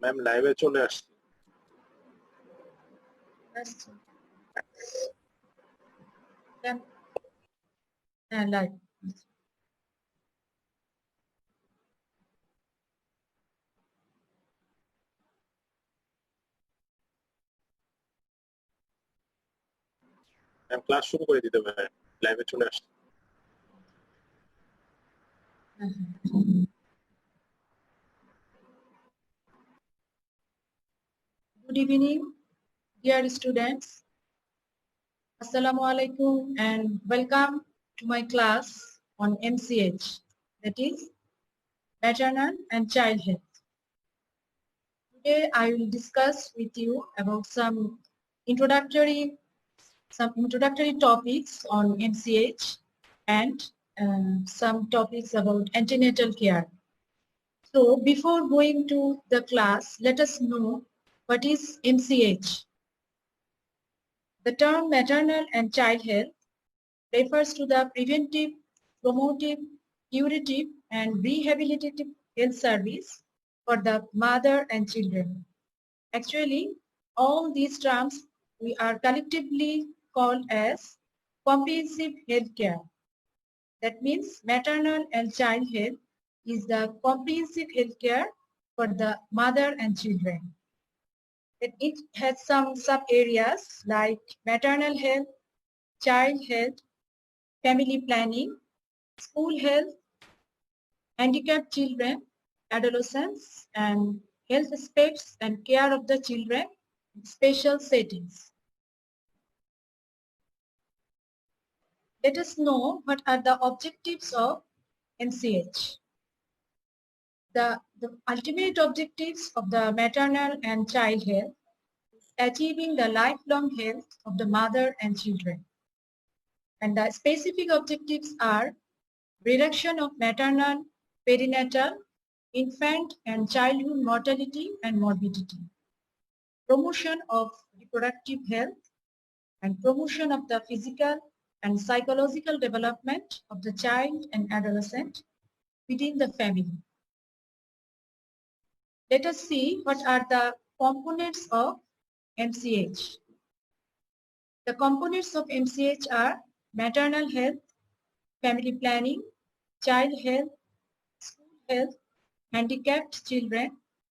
Ma'am লাইভে চলে আসছি। হ্যাঁ লাইভ। ম্যাম ক্লাস শুরু করে দিতে পারেন, লাইভে চলে আসছি। Good evening, dear students. Assalamu alaikum and welcome to my class on MCH, that is maternal and child health. Today I will discuss with you about some introductory topics on MCH and some topics about antenatal care. So before going to the class, let us know what is MCH. The term maternal and child health refers to the preventive, promotive, curative, and rehabilitative health service for the mother and children. Actually, all these terms we are collectively called as comprehensive health care. That means maternal and child health is the comprehensive health care for the mother and children. It has some sub-areas like maternal health, child health, family planning, school health, handicapped children, adolescents, and health aspects and care of the children in special settings. Let us know what are the objectives of MCH. The ultimate objectives of the maternal and child health is achieving the lifelong health of the mother and children. And the specific objectives are reduction of maternal, perinatal, infant and childhood mortality and morbidity, promotion of reproductive health, and promotion of the physical and psychological development of the child and adolescent within the family. Let us see what are the components of MCH. The components of MCH are maternal health, family planning, child health, school health, handicapped children,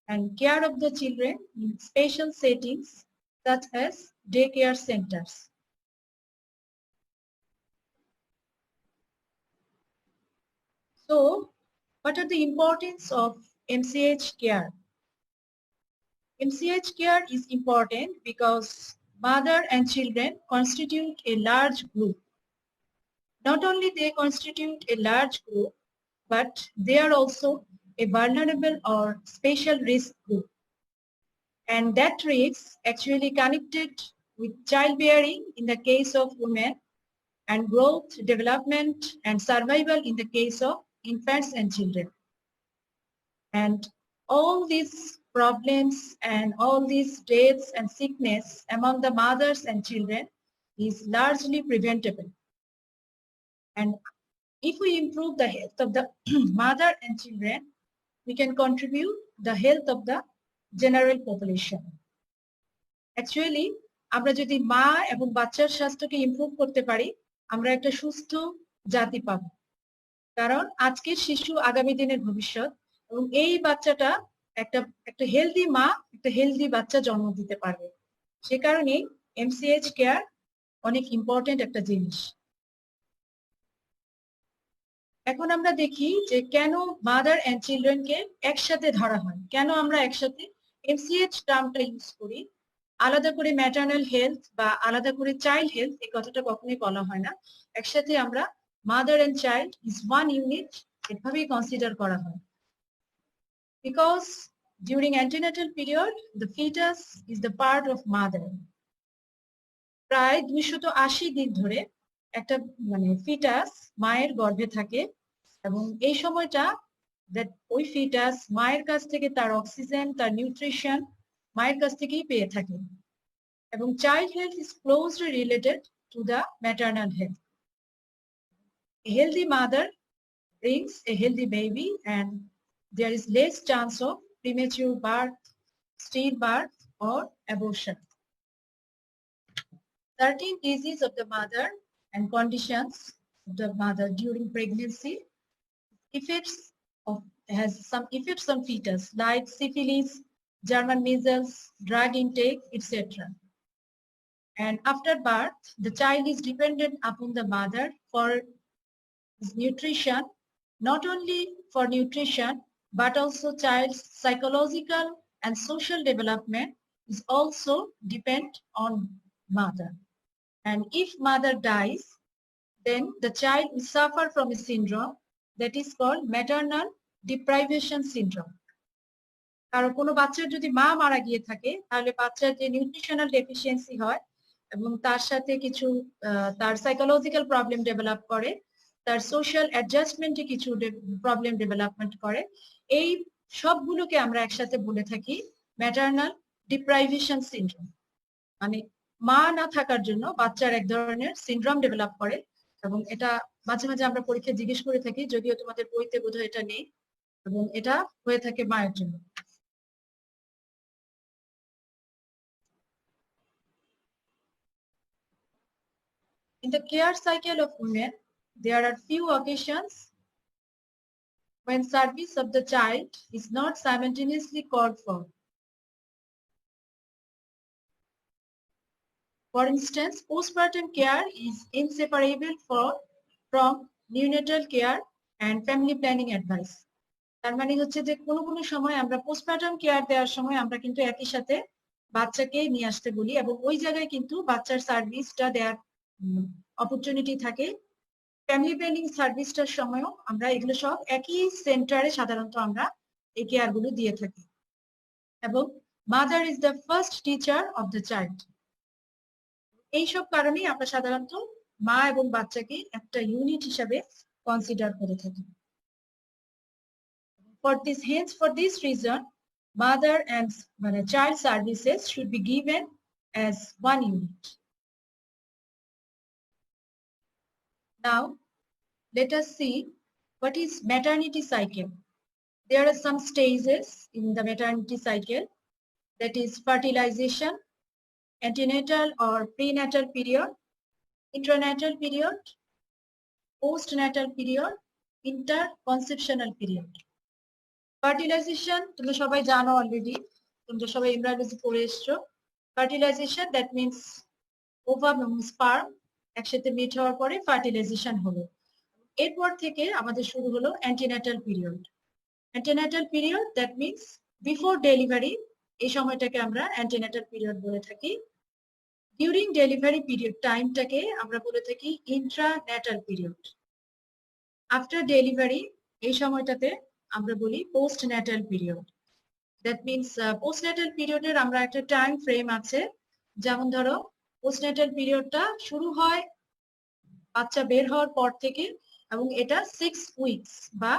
and care of the children in special settings such as daycare centers. So, what are the importance of MCH care? MCH care is important because mother and children constitute a large group. Not only they constitute a large group, but they are also a vulnerable or special risk group. And that risk actually connected with childbearing in the case of women and growth, development, and survival in the case of infants and children. And all these problems and all these deaths and sickness among the mothers and children is largely preventable. And if we improve the health of the mother and children, we can contribute the health of the general population. Actually, আমরা যদি মা এবং বাচ্চার স্বাস্থ্যকে improve করতে পারি, আমরা একটা সুস্থ জাতি পাবো। কারণ আজকের শিশু আগামী দিনের ভবিষ্যৎ, এবং এই বাচ্চাটা একটা হেলদি মা একটা হেলদি বাচ্চা জন্ম দিতে পারবে। সে কারণে MCH কেয়ার অনেক ইম্পর্টেন্ট একটা জিনিস। এখন আমরা দেখি যে কেন মাদার এন্ড চিলড্রেনকে একসাথে ধরা হয়, কেন আমরা একসাথে MCH টার্মটা ইউজ করি, আলাদা করে ম্যাটারনাল হেলথ বা আলাদা করে চাইল্ড হেলথ এই কথাটা কখনোই বলা হয় না। একসাথে আমরা mother and child is one unit এভাবেই কনসিডার করা হয়। Because during antenatal period, the fetus is the part of mother. প্রায় 280 দিন ধরে একটা ফিটাস মায়ের গর্ভে থাকে, এবং এই সময়টা ওই ফিটাস মায়ের কাছ থেকে তার অক্সিজেন, তার নিউট্রিশন মায়ের কাছ থেকেই পেয়ে থাকে। এবং child health is closely related to the maternal health. A healthy mother brings a healthy baby, and there is less chance of premature birth, stillbirth, or abortion. 13 diseases of the mother and conditions of the mother during pregnancy has some effects on fetus like syphilis, German measles, drug intake, etc. And after birth, the child is dependent upon the mother for his nutrition, not only for nutrition, but also child's psychological and social development is also depend on mother. And if mother dies, then the child will suffer from a syndrome that is called maternal deprivation syndrome. কারণ কোনো বাচ্চার যদি মা মারা গিয়ে থাকে তাহলে বাচ্চার যে নিউট্রিশনাল ডেফিসিয়েন্সি হয় এবং তার সাথে কিছু তার সাইকোলজিক্যাল প্রবলেম ডেভেলপ করে, তার সোশ্যাল অ্যাডজাস্টমেন্টে কিছু প্রবলেম ডেভেলপমেন্ট করে, এই সবগুলোকে আমরা একসাথে বলে থাকি ম্যাটারনাল ডিপ্রাইভেশন সিনড্রোম। মানে মা না থাকার জন্য বাচ্চার এক ধরনের সিনড্রোম ডেভেলপ করে এবং এটা মাঝে মাঝে আমরা পরীক্ষায় জিজ্ঞেস করে থাকি, যদিও তোমাদের বইতে বোধহয় এটা নেই, এবং এটা হয়ে থাকে মায়ের জন্য। In the care cycle of women, there are few occasions when service of the child is not simultaneously called for. For instance, postpartum care is inseparable from neonatal care and family planning advice. তার মানে হচ্ছে যে কোনো সময় আমরা postpartum care দেওয়ার সময় আমরা কিন্তু একই সাথে বাচ্চাকে নিয়ে আসতে বলি এবং ওই জায়গায় কিন্তু বাচ্চার সার্ভিসটা দেওয়ার অপরচুনিটি থাকে। ফ্যামিলি প্ল্যানিং সার্ভিসটার সময়ও আমরা এগুলো সব একই সেন্টারে সাধারণত আমরা এই কেয়ারগুলো দিয়ে থাকি। এবং mother is the first teacher of the child. এইসব কারণেই আমরা সাধারণত মা এবং বাচ্চাকে একটা ইউনিট হিসাবে কনসিডার করে থাকি। For this reason, mother and child services should be given as one unit. Now, let us see what is maternity cycle. There are some stages in the maternity cycle, that is fertilization, antenatal or prenatal period, intranatal period, postnatal period, interconceptional period. Fertilization তোমরা সবাই জানো already, তোমরা সবাই embryology পড়ে এসছো। Fertilisation that means ovum এবং sperm একসাথে meet হওয়ার পরে ফার্টিলাইজেশন হলো। এরপর থেকে আমাদের শুরু হলো antenatal period. Antenatal period that means before delivery, এই সময়টাকে আমরা অ্যান্টিনাটাল পিরিয়ড বলে থাকি। ডিউরিং ডেলিভারি পিরিয়ড টাইমটাকে আমরা বলে থাকি ইন্ট্রান্যাটাল পিরিয়ড। আফটার ডেলিভারি এই সময়টাতে আমরা বলি postnatal period. That means postnatal পিরিয়ডের আমরা একটা টাইম ফ্রেম আছে, যেমন ধরো পোস্টন্যাটাল পিরিয়ডটা শুরু হয় বাচ্চা বের হওয়ার পর থেকে এবং এটা 6 উইকস বা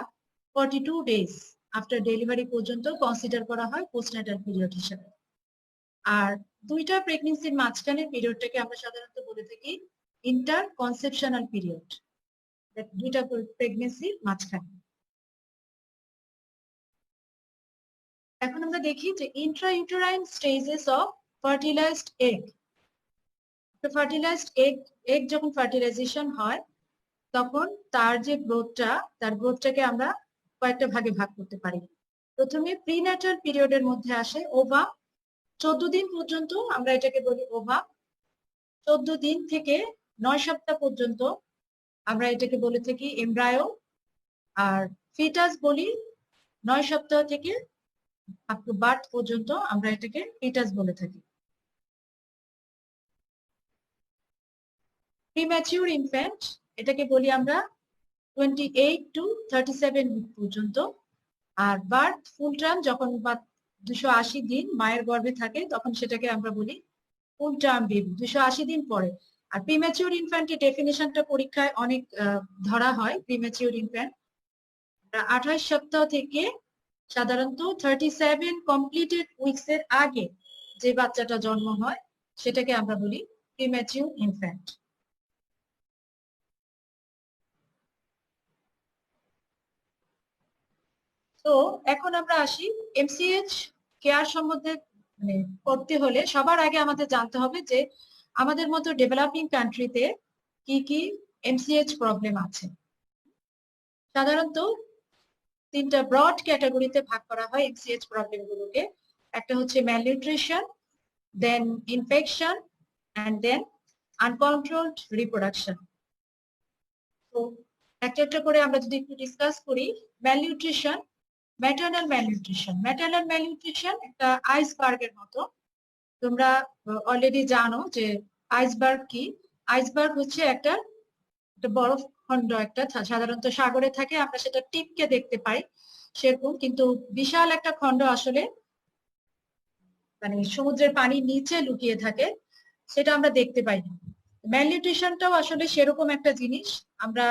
42 ডেজ আফটার ডেলিভারি পর্যন্ত কনসিডার করা হয় পোস্টন্যাটাল পিরিয়ড হিসেবে। আর দুইটা প্রেগন্যান্সির মাঝখানের পিরিয়ডটাকে আমরা সাধারণত বলে থাকি ইন্টার কনসেপশনাল পিরিয়ড। দুইটা প্রেগন্যান্সির মাঝখানে। এখন আমরা দেখি যে intrauterine stages of fertilised egg. Fertilised egg যখন ফার্টিলাইজেশন হয় তখন তার যে গ্রোথটাকে আমরা কয়েকটা ভাগে ভাগ করতে পারি। প্রথমে প্রিন্যাটাল পিরিয়ডের মধ্যে আসে ওভাম। 14 দিন পর্যন্ত আমরা এটাকে বলি ওভাম। 14 দিন থেকে 9 সপ্তাহ পর্যন্ত আমরা এটাকে বলে থাকি এমব্রায়ো। আর ফিটাস বলি 9 সপ্তাহ থেকে আপ টু বার্থ পর্যন্ত আমরা এটাকে ফিটাস বলে থাকি। প্রিম্যাচিউর ইনফ্যান্ট এটাকে বলি আমরা 28 টু 37 উইক পর্যন্ত। আর বার্থ ফুল টার্ম যখন 280 দিন মায়ের গর্ভে থাকে তখন সেটাকে আমরা বলি ফুল টার্ম বেবি, 280 দিন পরে। আর প্রিম্যাচিউর ইনফ্যান্টের ডেফিনেশনটা পরীক্ষায় অনেক ধরা হয়। প্রিম্যাচিউর ইনফ্যান্ট 28 সপ্তাহ থেকে সাধারণত 37 কমপ্লিটেড উইকস এর আগে যে বাচ্চাটা জন্ম হয় সেটাকে আমরা বলি প্রিম্যাচিউর ইনফ্যান্ট। তো এখন আমরা আসি এমসিএইচ কেয়ার সম্বন্ধে মানে করতে হলে সবার আগে আমাদের জানতে হবে যে আমাদের মতো ডেভেলপিং কান্ট্রিতে কি কি এমসিএইচ প্রবলেম আছে। সাধারণত তিনটা ব্রড ক্যাটাগরিতে ভাগ করা হয় এমসিএইচ প্রবলেম গুলোকে। একটা হচ্ছে malnutrition, then infection, and then uncontrolled reproduction. তো একটা একটা করে আমরা যদি একটু ডিসকাস করি, ম্যালনিউট্রিশন, ম্যাটারনাল ম্যালনিউট্রিশন একটা আইসবার্গের মতো। তোমরা অলরেডি জানো যে আইসবার্গ কি। আইসবার্গ হচ্ছে একটা বরফ খণ্ড, একটা সাধারণত সাগরে থাকে, আমরা সেটা টিপকে দেখতে পাই সেরকম, কিন্তু বিশাল একটা খণ্ড আসলে মানে সমুদ্রের পানির নিচে লুকিয়ে থাকে, সেটা আমরা দেখতে পাই না। ম্যালনিউট্রিশনটাও আসলে সেরকম একটা জিনিস। আমরা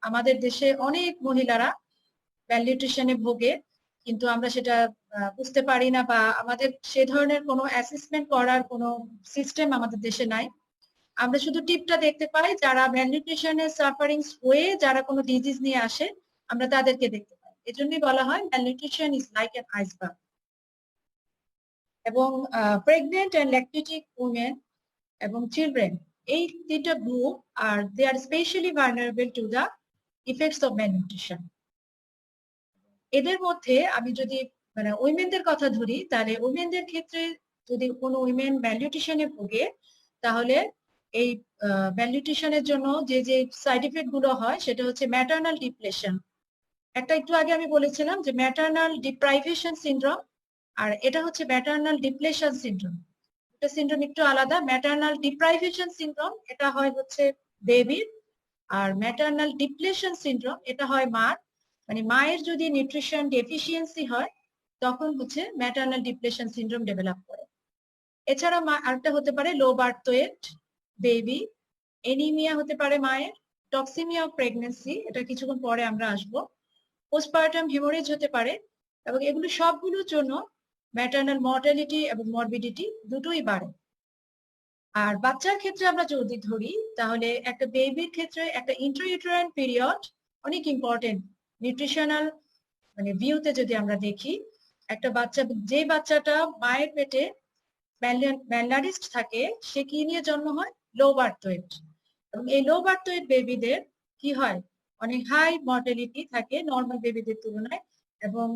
আমাদের দেশে অনেক মহিলারা ম্যালনিউট্রিশনে ভোগে, কিন্তু আমরা সেটা বুঝতে পারি না, বা আমাদের সে ধরনের কোনো অ্যাসেসমেন্ট করার কোনো সিস্টেম আমাদের দেশে নাই। আমরা শুধু টিপটা দেখতে পাই, যারা ম্যালনিউট্রিশনের সাফারিংস হয়ে যারা কোনো ডিজিজ নিয়ে আসে আমরা তাদেরকে দেখতে পাই। এজন্যই বলা হয় malnutrition is like an iceberg. এবং প্রেগনেন্ট এন্ড ল্যাকটেটিং উমেন এবং চিলড্রেন, এই তিনটা গ্রুপ আর they are specially vulnerable to the effects of malnutrition. এদের মধ্যে আমি যদি মানে উইমেনদের কথা ধরি, তাহলে উইমেনদের ক্ষেত্রে যদি কোনো উইমেন ম্যালনিউট্রিশনে ভোগে, তাহলে এই ম্যালনিউট্রিশনের জন্য যে যে সাইড ইফেক্ট গুলো হয় সেটা হচ্ছে ম্যাটারনাল ডিপ্রেশন। একটা একটু আগে আমি বলেছিলাম যে ম্যাটারনাল ডিপ্রাইভেশন সিনড্রোম, আর এটা হচ্ছে ম্যাটারনাল ডিপ্লেশন সিনড্রোম। এটা সিনড্রোম একটু আলাদা। ম্যাটারনাল ডিপ্রাইভেশন সিনড্রোম এটা হয় হচ্ছে বেবির, আর ম্যাটারনাল ডিপ্লেশন সিনড্রোম এটা হয় মার। মানে মায়ের যদি নিউট্রিশন ডেফিসিয়েন্সি হয় তখন হচ্ছে ম্যাটারনাল ডিপ্লেশন সিনড্রোম ডেভেলপ করে। এছাড়া আরেকটা হতে পারে লো বার্থ ওয়েট বেবি, এনিমিয়া হতে পারে মায়ের, টক্সিমিয়া অফ প্রেগনেন্সি, এটা কিছুক্ষণ পরে আমরা আসবো, পোস্টপার্টাম হেমোরেজ হতে পারে। এবং এগুলো সবগুলোর জন্য ম্যাটারনাল মর্টালিটি এবং মরবিডিটি দুটোই বাড়ে। আর বাচ্চার ক্ষেত্রে আমরা যদি ধরি, তাহলে একটা বেবির ক্ষেত্রে একটা ইন্ট্রাইউটেরাইন পিরিয়ড অনেক ইম্পর্টেন্ট নিউট্রিশনাল মানে ভিউতে। যদি আমরা দেখি একটা বাচ্চা, যে বাচ্চাটা মায়ের পেটে ম্যালনারিস্ট থাকে, সে কি নিয়ে জন্ম হয়? লো বার্থ ওয়েট। এবং এই লো বার্থ ওয়েট বেবিদের কি হয়? অনেক হাই মর্টালিটি থাকে নর্মাল বেবিদের তুলনায়। এবং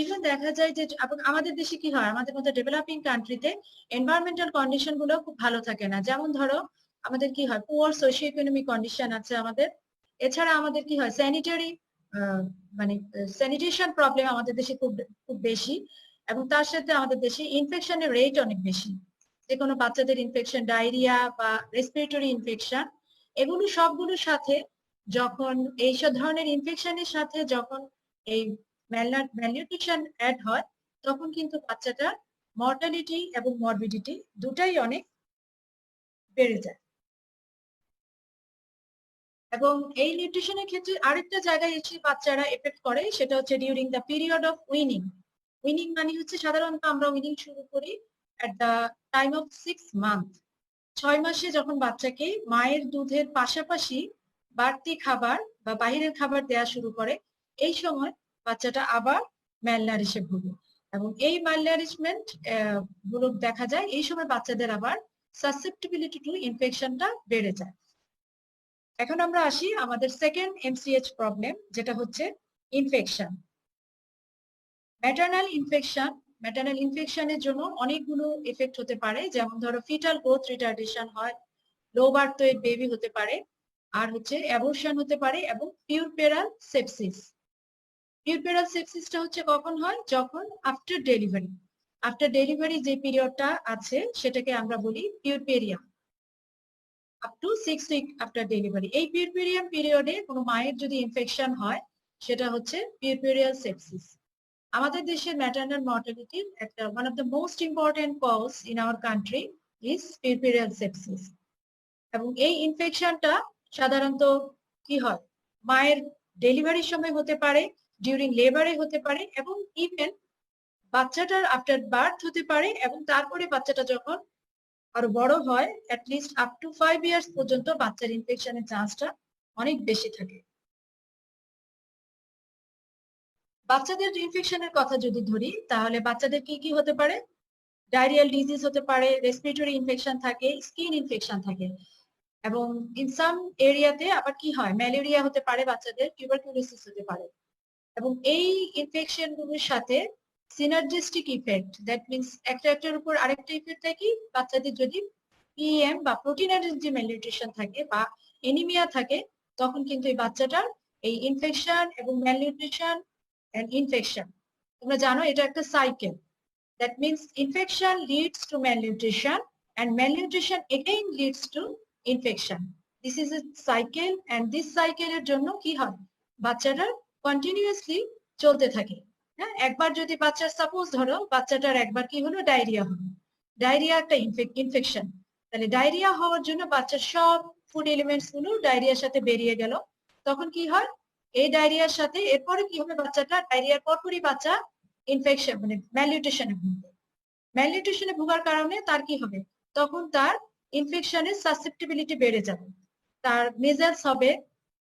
ইভেন দেখা যায় যে আমাদের দেশে কি হয়, আমাদের মতো ডেভেলপিং কান্ট্রিতে এনভায়রনমেন্টাল কন্ডিশন গুলো খুব ভালো থাকে না। যেমন ধরো আমাদের কি হয়, পুয়ার সোশিও ইকোনমিক কন্ডিশন আছে আমাদের। এছাড়া আমাদের কি হয়, স্যানিটারি মানে স্যানিটেশন প্রবলেম আমাদের দেশে খুব খুব বেশি। এবং তার সাথে আমাদের দেশে ইনফেকশনের রেট অনেক বেশি। যে কোনো বাচ্চাদের ইনফেকশন, ডায়রিয়া বা রেসপিরেটরি ইনফেকশন, এগুলো সবগুলোর সাথে যখন এইসব ধরনের ইনফেকশনের সাথে যখন এই ম্যালনিউট্রিশন অ্যাড হয়, তখন কিন্তু বাচ্চাটার মর্টালিটি এবং মরবিডিটি দুটাই অনেক বেড়ে যায়। এবং এই নিউট্রিশনের ক্ষেত্রে আরেকটা জায়গায় এসে বাচ্চারা এফেক্ট করে, সেটা হচ্ছে during the period of winning. Winning মানে হচ্ছে সাধারণত আমরা উইনিং শুরু করি at the time of 6 month. 6 মাসে যখন বাচ্চাকে মায়ের দুধের পাশাপাশি বাড়তি খাবার বা বাহিরের খাবার দেওয়া শুরু করে, এই সময় বাচ্চাটা আবার ম্যালনারিশে ভোগে। এবং এই ম্যালনারিশমেন্ট গুলো দেখা যায় এই সময় বাচ্চাদের আবার সাসেপ্টিবিলিটি টু ইনফেকশনটা বেড়ে যায়। এখন আমরা আসি আমাদের সেকেন্ড এমসিএইচ প্রবলেম, যেটা হচ্ছে ইনফেকশন। ম্যাটারনাল ইনফেকশনের জন্য অনেকগুলো এফেক্ট হতে পারে। যেমন ধরো ফিটাল গ্রোথ রিটার্ডেশন হয়, লো বার্থ ওয়েট বেবি হতে পারে, আর হচ্ছে অ্যাবর্শন হতে পারে, এবং পিউরপেরাল সেপসিস। পিউরপেরাল সেপসিসটা হচ্ছে কখন হয়? যখন আফটার ডেলিভারি। আফটার ডেলিভারি যে পিরিয়ডটা আছে সেটাকে আমরা বলি puerperium, up to 6 week after delivery. এই পিউরপেরিয়াম পিরিয়ডে কোনো মায়ের যদি ইনফেকশন হয় সেটা হচ্ছে পিউরপেরিয়াল সেপসিস। আমাদের দেশের ম্যাটারনাল মর্টালিটির একটা one of the most important cause in our country is puerperal sepsis. এবং এই ইনফেকশনটা সাধারণত কি হয়, মায়ের ডেলিভারির সময় হতে পারে, ডিউরিং লেবারে হতে পারে, এবং ইভেন বাচ্চাটার আফটার বার্থ হতে পারে। এবং তারপরে বাচ্চাটা যখন আরো বড় হয়, অ্যাটলিস্ট আপ টু 5 ইয়ার্স পর্যন্ত বাচ্চার ইনফেকশনের চান্সটা অনেক বেশি থাকে। বাচ্চাদের ইনফেকশনের কথা যদি ধরি, তাহলে বাচ্চাদের কি কি হতে পারে? ডায়রিয়াল ডিজিজ হতে পারে, রেসপিরেটরি ইনফেকশন থাকে, স্কিন ইনফেকশন থাকে, এবং ইন সাম এরিয়াতে আবার কি হয়, ম্যালেরিয়া হতে পারে, বাচ্চাদের টিউবারকুলোসিস হতে পারে। এবং এই ইনফেকশন গুলোর সাথে সিনার্জিস্টিক ইফেক্ট, দ্যাট মিনস একটার উপর আরেকটা ইফেক্ট থাকে। বাচ্চাদের যদি পিএম বা প্রোটিন এনার্জি ম্যালনিউট্রিশন থাকে বা এনিমিয়া থাকে, তখন কিন্তু এই বাচ্চাটার এই ইনফেকশন এবং ম্যালনিউট্রিশন এন্ড ইনফেকশন, তোমরা জানো এটা একটা cycle. That means infection leads to malnutrition and malnutrition again leads to infection. This is a cycle, and this cycle এর জন্য কি হয়, বাচ্চাটার কন্টিনিউয়াসলি চলতে থাকে। হ্যাঁ, একবার যদি বাচ্চার সাপোজ ধরো বাচ্চাটার একবার কি হলো, ডায়রিয়া হলো, ডায়রিয়া একটা ইনফেকশন, তাহলে ডায়রিয়া হওয়ার জন্য বাচ্চার সব ফুড এলিমেন্টস গুলো ডায়রিয়ার সাথে বেরিয়ে গেল, তখন কি হয়, এই ডায়রিয়ার সাথে এরপরে কি হবে, বাচ্চাটা ডায়রিয়ার পরপরই বাচ্চা ইনফেকশন মানে ম্যালনিউট্রিশনে ভুগবে। ম্যালনিউট্রিশনে ভোগার কারণে তার কি হবে, তখন তার ইনফেকশনের সাসেপ্টিবিলিটি বেড়ে যাবে, তার মেজালস হবে,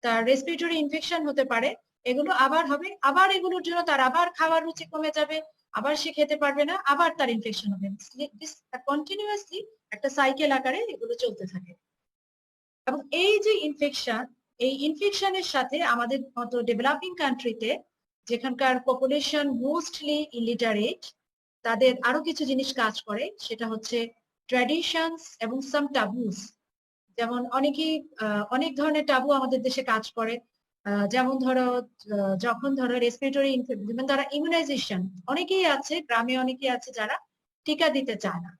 তার রেসপিরেটরি ইনফেকশন হতে পারে, এগুলো আবার হবে, আবার এগুলোর জন্য তার আবার খাওয়ার রুচি কমে যাবে, আবার সে খেতে পারবে না, আবার তার ইনফেকশন হবে। কন্টিনিউয়াসলি একটা সাইকেল আকারে এগুলো চলতে থাকে। এবং এই যে ইনফেকশন, এই ইনফেকশনের সাথে আমাদের মতো ডেভেলপিং কান্ট্রিতে যেখানকার পপুলেশন মোস্টলি ইলিটারেট, তাদের আরো কিছু জিনিস কাজ করে, সেটা হচ্ছে ট্র্যাডিশনস এবং সাম টাবুস। যেমন অনেক ধরনের টাবু আমাদের দেশে কাজ করে, যেমন ধরো যখন ধরো রেসপিরেটরি ইনফেকশন দ্বারা ইমিউনাইজেশন, অনেকেই আছে গ্রামে, অনেকেই আছে যারা টিকা দিতে চায় না।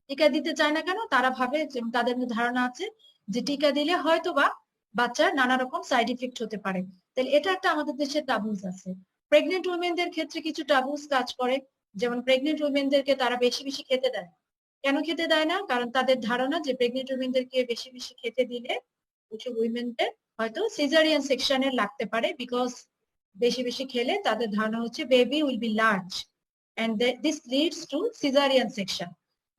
টিকা দিতে চায় না কেন, তারা ভাবে যে তাদের ধারণা আছে যে টিকা দিলে হয়তো বা বাচ্চার নানা রকম সাইড ইফেক্ট হতে পারে। তাহলে এটা একটা আমাদের দেশে টাবুস আছে। প্রেগনেন্ট উইমেনদের ক্ষেত্রে কিছু টাবুস কাজ করে, যেমন প্রেগনেন্ট উইমেনদেরকে তারা বেশি বেশি খেতে দেয়। কেন খেতে দেয় না, কারণ তাদের ধারণা যে প্রেগনেন্ট উইমেনদেরকে বেশি বেশি খেতে দিলে কিছু উইমেনদের হয়তো সিজারিয়ান সেকশনে লাগতে পারে, বিকজ বেশি বেশি খেলে তাদের ধারণা হচ্ছে baby will be large and this leads to caesarean section.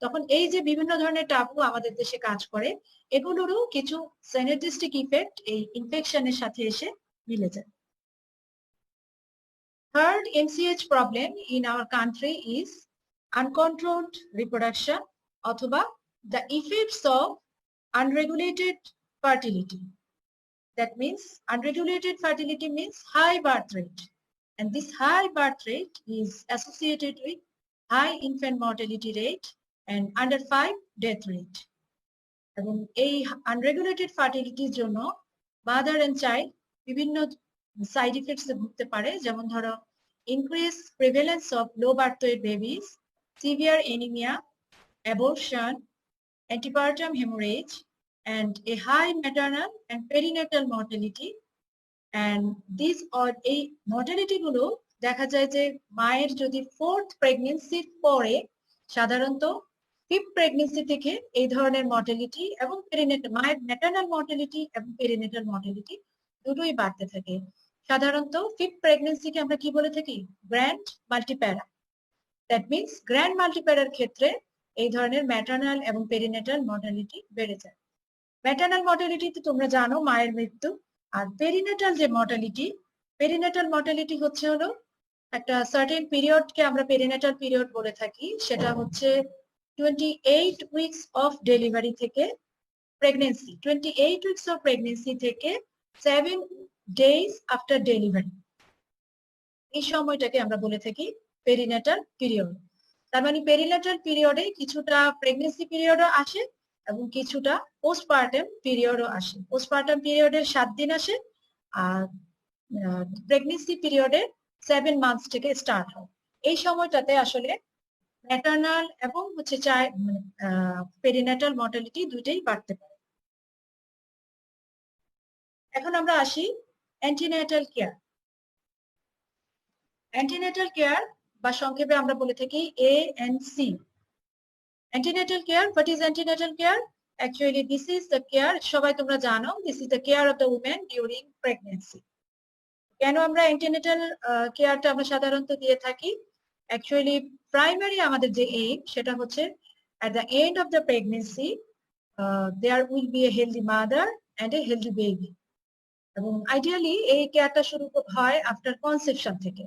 তখন এই যে বিভিন্ন ধরনের টাবু আমাদের দেশে কাজ করে, এগুলোরও কিছু সিনার্জিস্টিক ইফেক্ট এই ইনফেকশনের সাথে এসে মিলে যায়। Third MCH problem in our country is uncontrolled reproduction অথবা the effects of unregulated fertility. That means unregulated fertility means high birth rate, and this high birth rate is associated with high infant mortality rate and under 5 death rate. এবং এই unregulated ফার্টিলিটির জন্য mother and child বিভিন্ন side effects ভুগতে পারে, যেমন ধরো increase prevalence of low birth weight babies, severe anaemia, abortion, antepartum haemorrhage, and a high maternal and perinatal mortality. And these are এই মর্টালিটি গুলো দেখা যায় যে মায়ের যদি 4th প্রেগনেন্সির পরে সাধারণত 5th প্রেগনেন্সি থেকে এই ধরনের মর্টালিটি এবং পেরিনেটাল, মায়ের ম্যাটারনাল মর্টালিটি এবং পেরিনেটাল মর্টালিটি দুটোই বাড়তে থাকে। সাধারণত 5th প্রেগনেন্সিকে আমরা কি বলে থাকি, গ্র্যান্ড মাল্টিপ্যারা। দ্যাট মিনস গ্র্যান্ড মাল্টিপ্যারার ক্ষেত্রে এই ধরনের ম্যাটারনাল এবং পেরিনেটাল মর্টালিটি বেড়ে যায়। ম্যাটারনাল মর্টালিটিতে তোমরা জানো মায়ের মৃত্যু, আর পেরিনেটাল যে মর্টালিটি, পেরিনেটাল মর্টালিটি হচ্ছে হলো একটা সার্টেন পিরিয়ডকে আমরা পেরিনেটাল পিরিয়ড বলে থাকি, সেটা হচ্ছে 28 উইকস অফ ডেলিভারি থেকে প্রেগনেন্সি, 28 উইকস অফ প্রেগনেন্সি থেকে 7 ডেজ আফটার ডেলিভারি, এই সময়টাকে আমরা বলে থাকি পেরিনেটাল পিরিয়ড। তার মানে পেরিনেটাল পিরিয়ডে কিছুটা প্রেগনেন্সি পিরিয়ডও আসে এবং কিছুটা পোস্টপার্টাম পিরিয়ডও আসে। পোস্টপার্টাম পিরিয়ডের 7 দিন আসে, আর প্রেগনেন্সি পিরিয়ডে 7 মান্থস থেকে স্টার্ট হয়। এই সময়টাতে আসলে ম্যাটারনাল এবং হচ্ছে পেরিনেটাল মর্টালিটি দুইটাই বাড়তে পারে। এখন আমরা আসি অ্যান্টিনেটাল কেয়ার। অ্যান্টিনেটাল কেয়ার বা সংক্ষেপে আমরা বলে থাকি ANC। Antenatal care, what is antenatal care? Actually, this is the care, সবাই তোমরা জানো, this is the care of the woman during pregnancy. কেন আমরা antenatal কেয়ারটা আমরা সাধারণত দিয়ে থাকি? Actually, primary আমাদের যে aim সেটা হচ্ছে at the end of the pregnancy, there will be a healthy mother and a healthy baby. এবং ideally এই কেয়ারটা শুরু হয় after conception থেকে,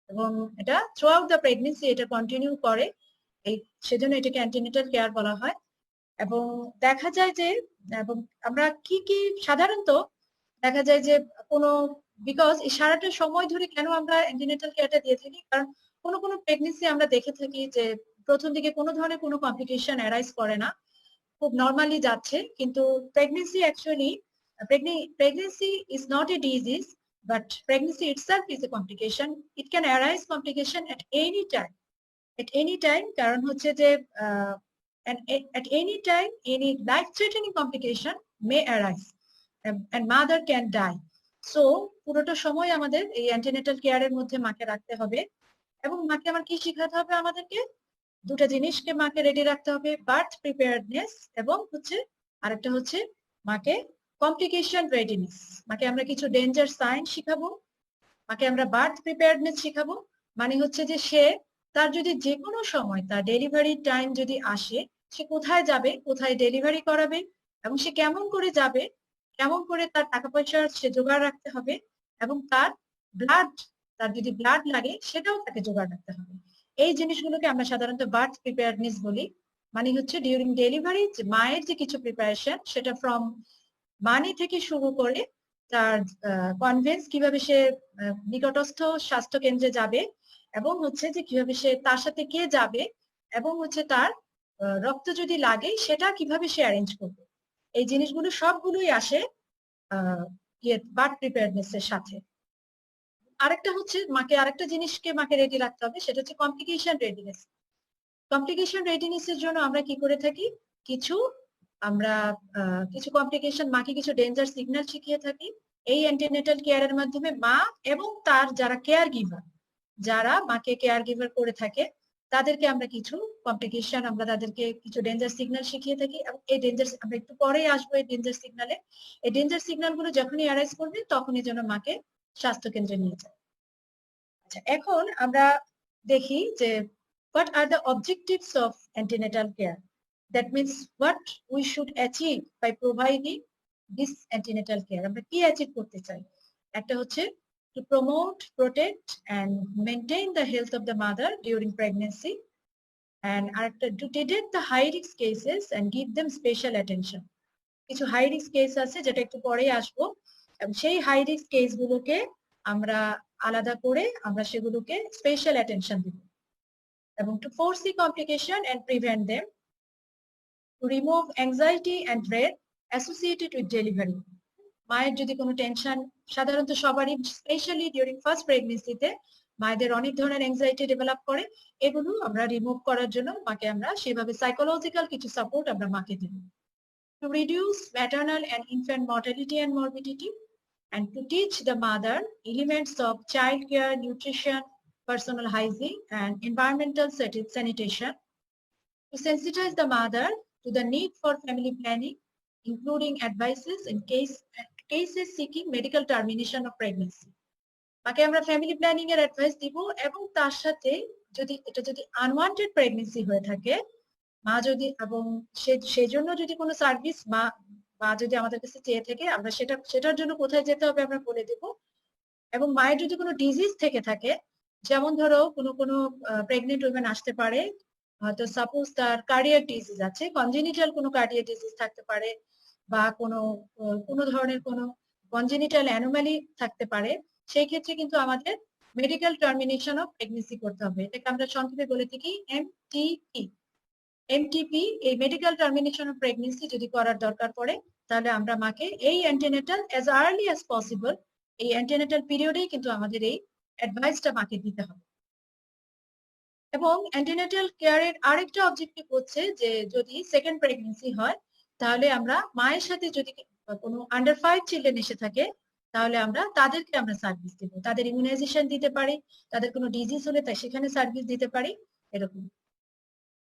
এবং এটা throughout the pregnancy এটা কন্টিনিউ করে। সেজন্য এটাকে অ্যান্টিনেটাল কেয়ার বলা হয়। এবং দেখা যায় যে এবং আমরা কি সাধারণত দেখা যায় যে কোনো বিকজ এই সারাটা সময় ধরে কেন আমরা অ্যান্টিনেটাল কেয়ারটা দিয়ে থাকি, কারণ কোনো প্রেগনেন্সি আমরা দেখে থাকি যে প্রথম দিকে কোনো ধরনের কোনো কমপ্লিকেশন অ্যারাইজ করে না, খুব নর্মালি যাচ্ছে, কিন্তু pregnancy actually pregnancy is not a disease, but pregnancy itself is a complication. It can arise complication at any time. At any time, কারণ হচ্ছে যে and at any time any life-threatening complication may arise and mother can die. So পুরোটা সময় আমাদের এই antenatal কেয়ারের মধ্যে মাকে রাখতে হবে। এবং মাকে আমার কি শেখাতে হবে, আমাদেরকে দুটো জিনিসকে মাকে রেডি রাখতে হবে, বার্থ প্রিপেয়ারনেস এবং হচ্ছে আরেকটা হচ্ছে মাকে কমপ্লিকেশন রেডিনেস। মাকে আমরা কিছু ডেঞ্জার সাইন শিখাবো, মাকে আমরা বার্থ প্রিপেয়ারনেস শিখাবো, মানে হচ্ছে যে সে তার যদি যে কোনো সময় তার ডেলিভারি টাইম যদি আসে, সে কোথায় যাবে, কোথায় ডেলিভারি করাবে, এবং সে কেমন করে যাবে, কেমন করে তার টাকা পয়সার সে জোগাড় রাখতে হবে, এবং তার যদি ব্লাড লাগে সেটাও তাকে জোগাড় রাখতে হবে। এই জিনিসগুলোকে আমরা সাধারণত বার্থ প্রিপেয়ারনেস বলি। মানে হচ্ছে ডিউরিং ডেলিভারি মায়ের যে কিছু প্রিপারেশন, সেটা ফ্রম মানি থেকে শুরু করে তার কনভেন্স কিভাবে সে নিকটস্থ স্বাস্থ্য কেন্দ্রে যাবে, এবং হচ্ছে যে কিভাবে সে তার সাথে কে যাবে, এবং হচ্ছে তার রক্ত যদি লাগে সেটা কিভাবে সে অ্যারেঞ্জ করবে। এই জিনিসগুলো সবগুলোই আসে বার্থ প্রিপেয়ারনেস এর সাথে। আরেকটা হচ্ছে আরেকটা জিনিসকে মাকে রেডি রাখতে হবে, সেটা হচ্ছে কমপ্লিকেশন রেডিনেস। কমপ্লিকেশন রেডিনেস এর জন্য আমরা কি করে থাকি, কিছু কমপ্লিকেশন মাকে কিছু ডেঞ্জার সিগন্যাল শিখিয়ে থাকি। এই অ্যান্টিনেটাল কেয়ারের মাধ্যমে মা এবং তার যারা কেয়ার গিভার, যারা মাকে কেয়ার গিভার করে থাকে, তাদেরকে আমরা কিছু কমপ্লিকেশন, আমরা তাদেরকে কিছু ডেঞ্জার সিগন্যাল শিখিয়ে থাকি। এবং এই ডেঞ্জার, আমরা একটু পরেই আসবো এই ডেঞ্জার সিগন্যালে। এই ডেঞ্জার সিগন্যাল গুলো যখনই অ্যারাইজ করবে তখনই যেন মাকে স্বাস্থ্য কেন্দ্রে নিয়ে যায়। আচ্ছা, এখন আমরা দেখি যে what are the objectives of antenatal care? That means what we should achieve by providing this antenatal care. আমরা কি অ্যাচিভ করতে চাই? একটা হচ্ছে to promote, protect and maintain the health of the mother during pregnancy, and আরেকটা to detect the high risk cases and give them special attention. কিছু high risk case আছে যেটা একটু পরেই আসবো, এবং সেই হাই রিস্ক কেস গুলোকে আমরা আলাদা করে আমরা সেগুলোকে স্পেশাল অ্যাটেনশন দিব। এবং to foresee complication and prevent them, to remove anxiety and dread associated with delivery. মায়ের যদি কোনো টেনশন, সাধারণত সবারই স্পেশালি ডিউরিং ফার্স্ট প্রেগনেন্সিতে মায়েদের অনেক ধরনের অ্যাংজাইটি ডেভেলপ করে, এগুলো আমরা রিমুভ করার জন্য মাকে আমরা সেভাবে সাইকোলজিক্যাল কিছু সাপোর্ট আমরা মাকে দেব। To reduce maternal and infant mortality and morbidity, and to teach the mother elements of child care, nutrition, personal hygiene and environmental sanitation, to sensitize the mother to the need for family planning, including advices in cases seeking medical termination of pregnancy. মাকে আমরা family planning এর advice দিব, এবং তার সাথে যদি unwanted pregnancy হয়ে থাকে, মা যদি এবং সেজন্য যদি কোনো সার্ভিস মা যদি আমাদের কাছে চেয়ে থাকে, আমরা সেটার জন্য কোথায় যেতে হবে আমরা বলে দেব। এবং মায়ের যদি কোনো ডিজিজ থেকে থাকে, যেমন ধরো কোনো প্রেগনেন্ট উইমেন আসতে পারে, হয়তো সাপোজ তার কার্ডিয়াক ডিজিজ আছে, কনজেনিটাল কোনো কার্ডিয়াক ডিজিজ থাকতে পারে, বা কোনো ধরনের কোনো কনজেনিটাল অ্যানোমালি থাকতে পারে, সেই ক্ষেত্রে কিন্তু আমাদের মেডিকেল টার্মিনেশন অফ প্রেগনেন্সি করতে হবে। এটাকে আমরা সংক্ষেপে বলে থাকি এমটিপি। এই মেডিকেল টার্মিনেশন অফ প্রেগনেন্সি যদি করার দরকার পড়ে, তাহলে আমরা মাকে এই antenatal as early as possible, এই অ্যান্টিনেটাল পিরিয়ডেই কিন্তু আমাদের এই অ্যাডভাইসটা মাকে দিতে হবে। এবং অ্যান্টিনেটাল কেয়ারের আরেকটা অবজেক্টিভ হচ্ছে যে যদি সেকেন্ড প্রেগনেন্সি হয়, তাহলে আমরা মায়ের সাথে যদি কোনো আন্ডার 5 চিলড্রেন এসে থাকে, তাহলে তাদেরকে আমরা সার্ভিস দিব, তাদের ইমিউনাইজেশন দিতে পারি, তাদের কোনো ডিজিজ হলে তাই সেখানে সার্ভিস দিতে পারি, এরকম।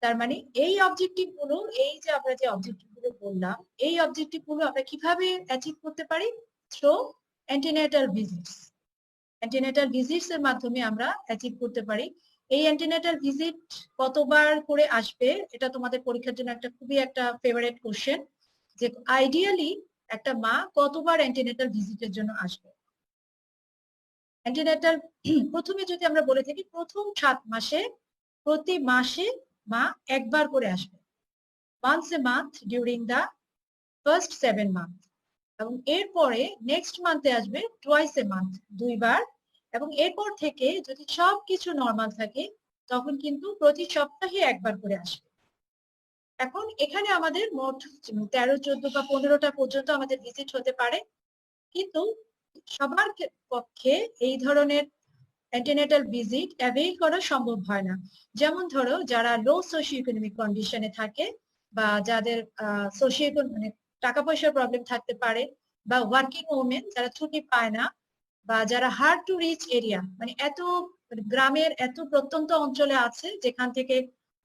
তার মানে এই অবজেক্টিভ গুলো, এই যে আমরা যে অবজেক্টিভ গুলো বললাম, এই অবজেক্টিভ গুলো আমরা কিভাবে অ্যাচিভ করতে পারি? Through antenatal visits. Antenatal visits এর মাধ্যমে আমরা অ্যাচিভ করতে পারি। এই অ্যান্টিনেটাল ভিজিট কতবার করে আসবে, এটা তোমাদের পরীক্ষার জন্য খুবই একটা ফেভারিট কোশ্চেন, যে আইডিয়ালি একটা মা কতবার অ্যান্টিনেটাল ভিজিটের জন্য আসবে। অ্যান্টিনেটাল প্রথমে যদি আমরা বলে থাকি, প্রথম 7 মাসে প্রতি মাসে মা একবার করে আসবে, once a month during the first 7 months, এবং এরপরে নেক্সট মান্থে আসবে twice a month, দুইবার, এবং এরপর থেকে যদি সবকিছু নরমাল থাকে তখন কিন্তু প্রতি সপ্তাহে একবার করে আসবে। এখন এখানে আমাদের মোট 13, 14 বা 15টা পর্যন্ত আমাদের ভিজিট হতে পারে, কিন্তু সবার পক্ষে এই ধরনের অ্যান্টিনেটাল ভিজিট অ্যাভেইল করা সম্ভব হয় না। যেমন ধরো যারা লো সোশিও ইকোনমিক কন্ডিশনে থাকে, বা যাদের মানে টাকা পয়সার প্রবলেম থাকতে পারে, বা ওয়ার্কিং ওমেন যারা ছুটি পায় না, বা যারা হার্ড টু রিচ এরিয়া, মানে এত গ্রামের এত প্রত্যন্ত অঞ্চলে আছে যেখান থেকে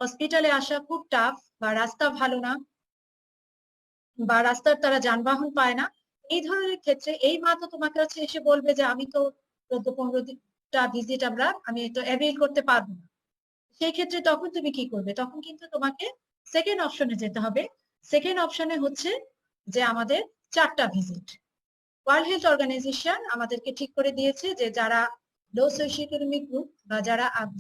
হসপিটালে আসা খুব টাফ, বা রাস্তা ভালো না, বা রাস্তার তারা যানবাহন পায় না, এই ধরনের ক্ষেত্রে এই মা তো তোমাকে কাছে এসে বলবে যে আমি তো 14-15টা ভিজিট আমি তো অ্যাভেইল করতে পারবো না। সেই ক্ষেত্রে তখন তুমি কি করবে? তখন কিন্তু তোমাকে সেকেন্ড অপশনে যেতে হবে। সেকেন্ড অপশনে হচ্ছে যে আমাদের 4টা ভিজিট। ওয়ার্ল্ড হেলথ অর্গানাইজেশন আমাদেরকে ঠিক করে দিয়েছে যে যারা লো সোশিও ইকোনমিক গ্রুপ, বা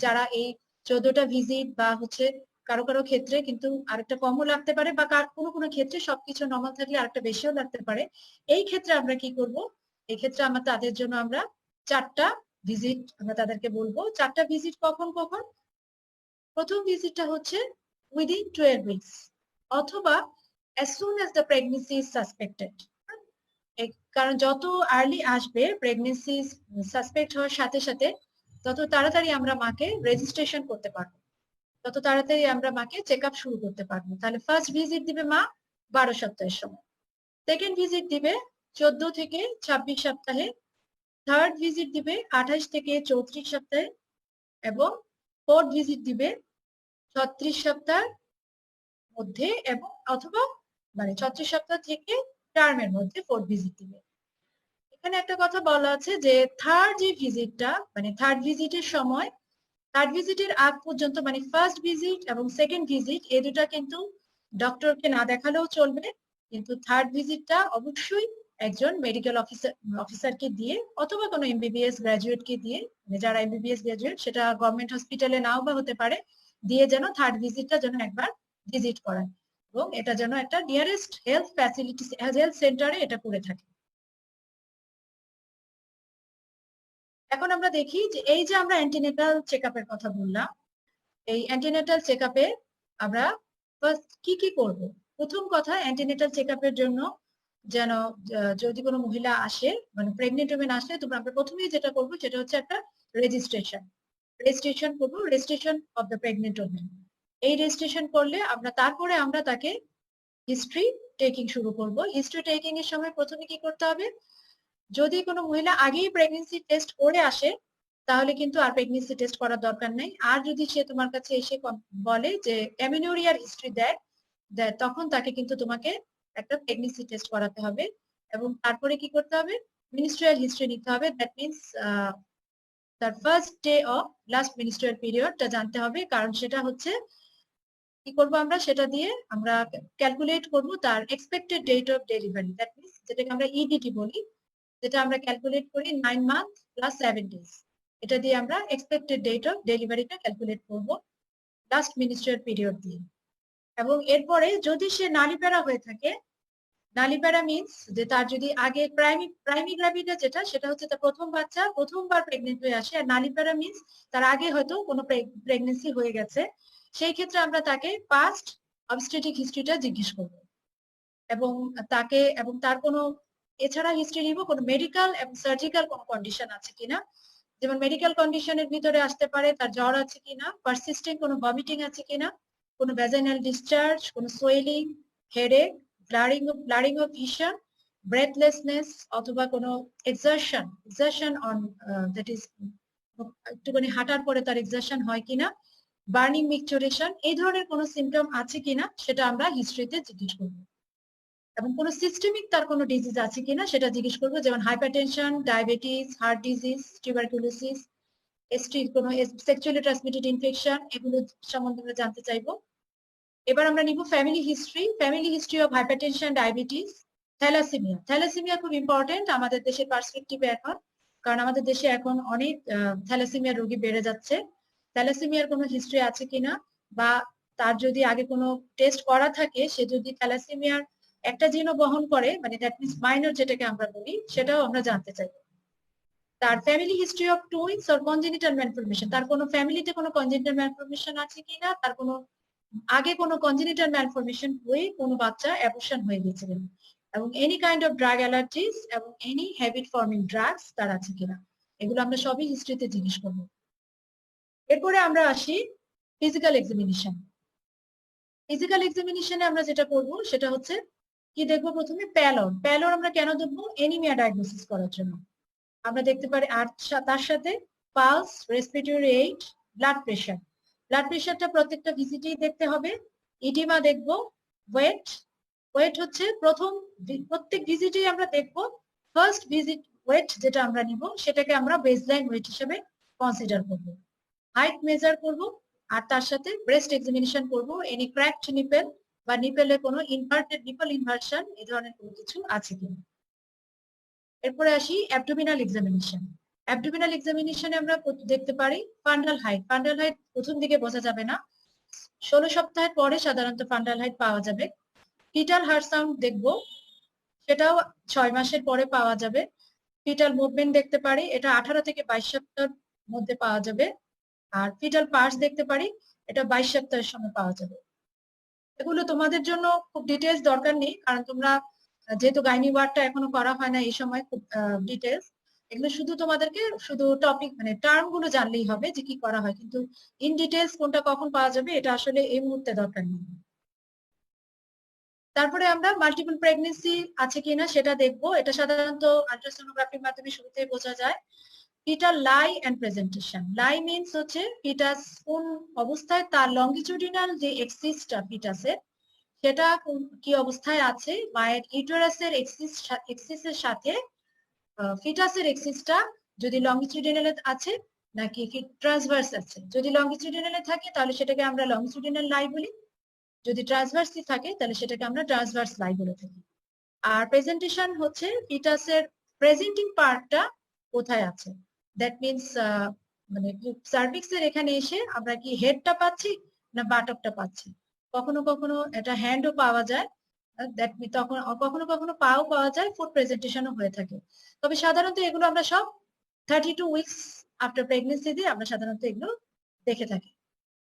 যারা এই 14টা ভিজিট, বা হচ্ছে কারো কারো ক্ষেত্রে কিন্তু আরেকটা কমও লাগতে পারে, বা কোনো কোনো ক্ষেত্রে সবকিছু নর্মাল থাকলে আরেকটা বেশিও লাগতে পারে। এই ক্ষেত্রে আমরা কি করব? এই ক্ষেত্রে আমরা তাদের জন্য 4টা ভিজিট আমরা তাদেরকে বলবো। 4টা ভিজিট কখন কখন? প্রথম ভিজিটটা হচ্ছে উইদিন 12 উইকস, অথবা as soon as the pregnancy is suspected। কারণ যত আর্লি আসবে প্রেগনেন্সি সাসপেক্ট হওয়ার সাথে সাথে, তত তাড়াতাড়ি আমরা মাকে রেজিস্ট্রেশন করতে পারবো, তত তাড়াতাড়ি আমরা মাকে চেক আপ শুরু করতে পারবো। তাহলে ফার্স্ট ভিজিট দিবে মা 12 সপ্তাহের সময়, সেকেন্ড ভিজিট দিবে 14 থেকে 26 সপ্তাহে, থার্ড ভিজিট দিবে 28 থেকে 34 সপ্তাহে, এবং ফোর্থ ভিজিট দিবে 36 সপ্তাহের মধ্যে, এবং অথবা মানে 36 সপ্তাহ থেকে টার্মের মধ্যে ফোর্থ ভিজিট দিবে। এখানে একটা কথা বলা আছে যে থার্ড যে ভিজিটটা, মানে থার্ড ভিজিটের সময়, থার্ড ভিজিটের আগ পর্যন্ত, মানে ফার্স্ট ভিজিট এবং সেকেন্ড ভিজিট এই দুটা কিন্তু ডক্টরকে না দেখালেও চলবে, কিন্তু থার্ড ভিজিটটা অবশ্যই একজন মেডিকেল অফিসারকে দিয়ে, অথবা কোনো এমবিবিএস গ্রাজুয়েটকে দিয়ে, মানে যারা এমবিবিএস গ্রাজুয়েট, সেটা গভর্নমেন্ট হসপিটালে নাও বা হতে পারে, দিয়ে যেন থার্ড ভিজিটটা যেন একবার ভিজিট করায়, এবং এটা যেন একটা নিয়ারেস্ট হেলথ ফ্যাসিলিটি হেলথ সেন্টারে এটা করে থাকে। এখন আমরা দেখি যে এই যে আমরা অ্যান্টিনেটাল চেকআপের কথা বললাম, এই অ্যান্টিনেটাল চেকআপে আমরা ফার্স্ট কি কি করব? প্রথম কথা, অ্যান্টিনেটাল চেকআপের জন্য যেন যদি কোনো মহিলা আসে, মানে প্রেগনেন্ট ওমেন আসে, তো আমরা প্রথমেই যেটা করব সেটা হচ্ছে একটা রেজিস্ট্রেশন করব, registration of the pregnant women. এই রেজিস্ট্রেশন করলে তারপরে আমরা তাকে হিস্ট্রি টেকিং শুরু করব। হিস্ট্রি টেকিং এর সময় প্রথমে কি করতে হবে? যদি কোনো মহিলা আগেই প্রেগনেন্সি টেস্ট করে আসে তাহলে কিন্তু আর প্রেগনেন্সি টেস্ট করার দরকার নেই। আর যদি সে তোমার কাছে এসে বলে যে অ্যামিনোরিয়ার হিস্ট্রি দেয়, তখন তাকে কিন্তু তোমাকে একটা প্রেগনেন্সি টেস্ট করাতে হবে, এবং তারপরে কি করতে হবে? মিনিস্ট্রিয়াল হিস্ট্রি নিতে হবে। দ্যাট মিনস তার first day of last menstrual পিরিয়ডটা জানতে হবে, কারণ সেটা হচ্ছে কি করবো আমরা, সেটা দিয়ে আমরা ক্যালকুলেট করব তার expected date of delivery. That means যেটাকে আমরা ইডিটি বলি, যেটা আমরা ক্যালকুলেট করি 9 মান্থ প্লাস 7 ডেজ। এটা দিয়ে আমরা এক্সপেক্টেড ডেট অফ ডেলিভারিটা ক্যালকুলেট করব লাস্ট মিনিস্ট্রিয়াল পিরিয়ড দিয়ে। এবং এরপরে যদি সে নালিপ্যারা হয়ে থাকে, নালিপ্যারা মিনস যে তার যদি আগে প্রাইমি গ্র্যাভিডা যেটা, সেটা হচ্ছে তার প্রথম বাচ্চা প্রথমবার প্রেগনেন্ট হয়ে আসে, আর নালিপ্যারা মিনস তার আগে হয়তো কোনো প্রেগনেন্সি হয়ে গেছে, সেই ক্ষেত্রে আমরা তাকে পাস্ট অবস্টেট্রিক হিস্ট্রিটা জিজ্ঞেস করব, এবং তার কোনো এছাড়া হিস্ট্রি নিব কোনো মেডিকেল এবং সার্জিক্যাল কোনো কন্ডিশন আছে কিনা। যেমন মেডিকেল কন্ডিশনের ভিতরে আসতে পারে তার জ্বর আছে কিনা, পারসিস্টেন্ট কোনো ভমিটিং আছে কিনা, কোনো ভ্যাজাইনাল ডিসচার্জ, কোনো swelling, headache, blurring of vision, breathlessness, অথবা কোনো এক্সারশন অন দ্যাট ইজ একটুখানি হাঁটার পরে তার এক্সারশন হয় কিনা, বার্নিং মিকচুরেশন, এই ধরনের কোনো সিমটম আছে কিনা সেটা আমরা হিস্ট্রিতে জিজ্ঞেস করবো। এবং কোনো সিস্টেমিক তার কোনো ডিজিজ আছে কিনা সেটা জিজ্ঞেস করবো, যেমন hypertension, diabetes, heart disease, tuberculosis, কোনো সেক্সুয়ালি ট্রান্সমিটেড ইনফেকশন, এগুলো সম্বন্ধে আমরা জানতে চাইবো। এবার আমরা নিব family history of hypertension, diabetes, thalassaemia খুব ইম্পর্টেন্ট আমাদের দেশের পার্সপেক্টিভে এখন, কারণ আমাদের দেশে এখন অনেক থ্যালাসেমিয়া রোগী বেড়ে যাচ্ছে। থ্যালাসেমিয়ার কোনো হিস্ট্রি আছে কিনা, বা তার যদি আগে কোনো টেস্ট করা থাকে, সে যদি থ্যালাসেমিয়ার একটা জিনও বহন করে, মানে দ্যাট মিনস মাইনর যেটাকে আমরা বলি, সেটাও আমরা জানতে চাই। তার family history of twins or congenital malformation, তার কোনো ফ্যামিলিতে কোনো কনজেনিটাল ম্যালফরমেশন আছে কিনা, তার কোনো আগে কোনো কনজেনিটাল ম্যালফরমেশন হয়ে কোনো বাচ্চা অ্যাবর্শন হয়ে গেছিলেন, এবং any kind of drug allergies এবং এনি হ্যাবিট ফর্মিং ড্রাগস তার আছে কিনা, এগুলো আমরা সবই হিস্ট্রিতে জিজ্ঞেস করবো। এরপরে আমরা আসি ফিজিক্যাল এক্সামিনেশন। ফিজিক্যাল এক্সামিনেশনে আমরা যেটা করব সেটা হচ্ছে কি দেখবো, প্রথমে প্যালোর। প্যালোর আমরা কেন দেখবো? এনিমিয়া ডায়াগনোসিস করার জন্য। আমরা দেখতে পারি আর তার সাথে pulse, respiratory rate, blood pressure. Blood প্রেশারটা প্রত্যেকটা ভিজিটেই দেখতে হবে। ইডিমা দেখবো, ওয়েট। ওয়েট হচ্ছে প্রত্যেক ভিজিটেই আমরা দেখবো। ফার্স্ট ভিজিট ওয়েট যেটা আমরা নিব সেটাকে আমরা বেসলাইন ওয়েট হিসেবে কনসিডার করব। হাইট মেজার করব, আর তার সাথে ব্রেস্ট এক্সামিনেশন করব, এনি ক্র্যাকড নিপেল বা নিপেলে কোনো ইনভার্টেড নিপল ইনভার্সন এই ধরনের কোনো কিছু আছে কিনা। এরপরে আসি অ্যাবডোমিনাল এক্সামিনেশন। অ্যাবডোমিনাল এক্সামিনেশনে আমরা দেখতে পারি ফান্ডাল হাইট। ফান্ডাল হাইট প্রথম দিকে বোঝা যাবে না, 16 সপ্তাহের পরে সাধারণত ফান্ডাল হাইট পাওয়া যাবে। ফিটাল হার্ট সাউন্ড দেখবো, সেটাও 6 মাসের পরে পাওয়া যাবে। ফিটাল মুভমেন্ট দেখতে পারি, এটা 18 থেকে 22 সপ্তাহের মধ্যে পাওয়া যাবে। আর ফিটাল পার্স দেখতে পারি, এটা 22 সপ্তাহের সময় পাওয়া যাবে। এগুলো তোমাদের জন্য খুব ডিটেলস দরকার নেই, কারণ তোমরা যেহেতু গাইনি ওয়ার্ডটা এখনো করা হয় না এই সময় খুব ডিটেলস, এগুলো শুধু তোমাদেরকে শুধু টপিক মানে টার্ম গুলো জানলেই হবে যে কি করা হয়, কিন্তু ইন ডিটেলস কোনটা কখন পাওয়া যাবে এটা আসলে এই মুহূর্তে দরকার নেই। তারপরে আমরা মাল্টিপল প্রেগনেন্সি আছে কিনা সেটা দেখবো। এটা সাধারণত আল্ট্রাসোনোগ্রাফির মাধ্যমে শুরুতেই বোঝা যায়। Fetal lie and presentation. Lie means হচ্ছে ফিটাস কোন অবস্থায়, তার লঙ্গিটিউডিনাল যে এক্সিসটা ফিটাসের সেটা কি অবস্থায় আছে, মায়ের ইউটেরাসের এক্সিসের সাথে ফিটাসের এক্সিসটা যদি লঙ্গিটিউডিনালে আছে নাকি ট্রান্সভার্স আছে। যদি লঙ্গিটিউডিনালে থাকে তাহলে সেটাকে আমরা লঙ্গিটিউডিনাল লাই বলি, যদি ট্রান্সভার্সই থাকে তাহলে সেটাকে আমরা ট্রান্সভার্স লাই বলে থাকি। আর প্রেজেন্টেশন হচ্ছে ফিটাসের প্রেজেন্টিং পার্টটা কোথায় আছে, দ্যাট মিনস মানে সার্ভিক্সের এখানে এসে আমরা কি হেডটা পাচ্ছি না বাটকটা পাচ্ছি। কখনো কখনো এটা হ্যান্ডও পাওয়া যায়, দ্যাট মিন তখন কখনো কখনো পাও পাওয়া যায়, ফুড প্রেজেন্টেশনও হয়ে থাকে। তবে সাধারণত এগুলো আমরা সব 32 উইকস আফটার প্রেগনেন্সি দিয়ে আমরা সাধারণত এগুলো দেখে থাকি।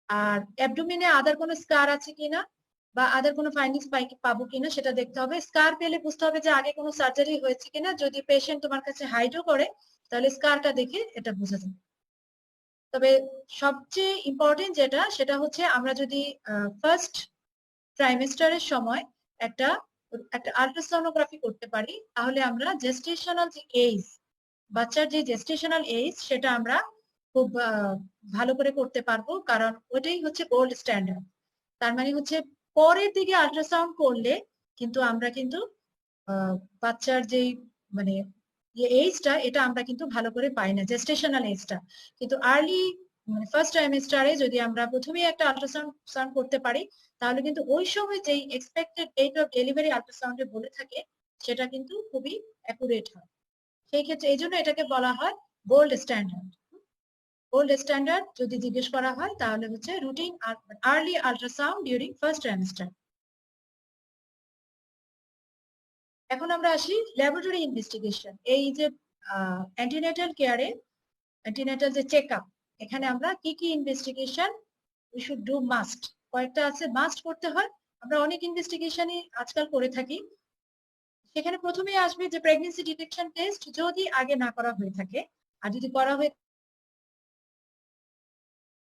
আর অ্যাবডোমিনে আদার কোনো স্কার আছে কিনা বা আদার কোনো ফাইন্ডিংস পাবো কিনা সেটা দেখতে হবে। স্কার পেলে বুঝতে হবে যে আগে কোনো সার্জারি হয়েছে কিনা। যদি পেশেন্ট তোমার কাছে হাইডও করে তাহলে স্কারটা দেখে এটা বোঝা যাবে। তবে সবচেয়ে ইম্পর্টেন্ট যেটা সেটা হচ্ছে আমরা যদি ফার্স্ট ট্রাইমেস্টারের সময় একটা আল্ট্রাসোনোগ্রাফি করতে পারি তাহলে আমরা জেস্টেশনাল যে এজ, বাচ্চার যে জেস্টেশনাল এজ সেটা আমরা খুব ভালো করে করতে পারবো, কারণ ওটাই হচ্ছে গোল্ড স্ট্যান্ডার্ড। তার মানে হচ্ছে পরের দিকে আল্ট্রাসাউন্ড করলে কিন্তু আমরা কিন্তু বাচ্চার যেই মানে এজটা এটা আমরা কিন্তু ভালো করে পাই না, জেস্টেশনাল এজটা। কিন্তু আর্লি মানে ফার্স্ট ট্রাইমেস্টারে যদি আমরা প্রথমেই একটা আল্ট্রাসাউন্ড করতে পারি তাহলে কিন্তু ওই সময় যেই এক্সপেক্টেড ডেট অফ ডেলিভারি আল্ট্রাসাউন্ডে বলে থাকে সেটা কিন্তু খুবই অ্যাকুরেট হয়। সেই ক্ষেত্রে এই জন্য এটাকে বলা হয় গোল্ড স্ট্যান্ডার্ড। গোল্ড স্ট্যান্ডার্ড যদি জিজ্ঞেস করা হয় তাহলে হচ্ছে routine early ultrasound during first trimester. এখন আমরা আসি ল্যাবরেটরি ইনভেস্টিগেশন। এই যে অ্যান্টিনেটাল কেয়ারে অ্যান্টিনেটাল যে চেক আপ, এখানে আমরা কি কি investigation we should do must, কয়েকটা আছে মাস্ট করতে হয়। আমরা অনেক ইনভেস্টিগেশনই আজকাল করে থাকি। সেখানে প্রথমেই আসবে যে প্রেগনেন্সি ডিটেকশন টেস্ট যদি আগে না করা হয়ে থাকে, আর যদি করা হয়ে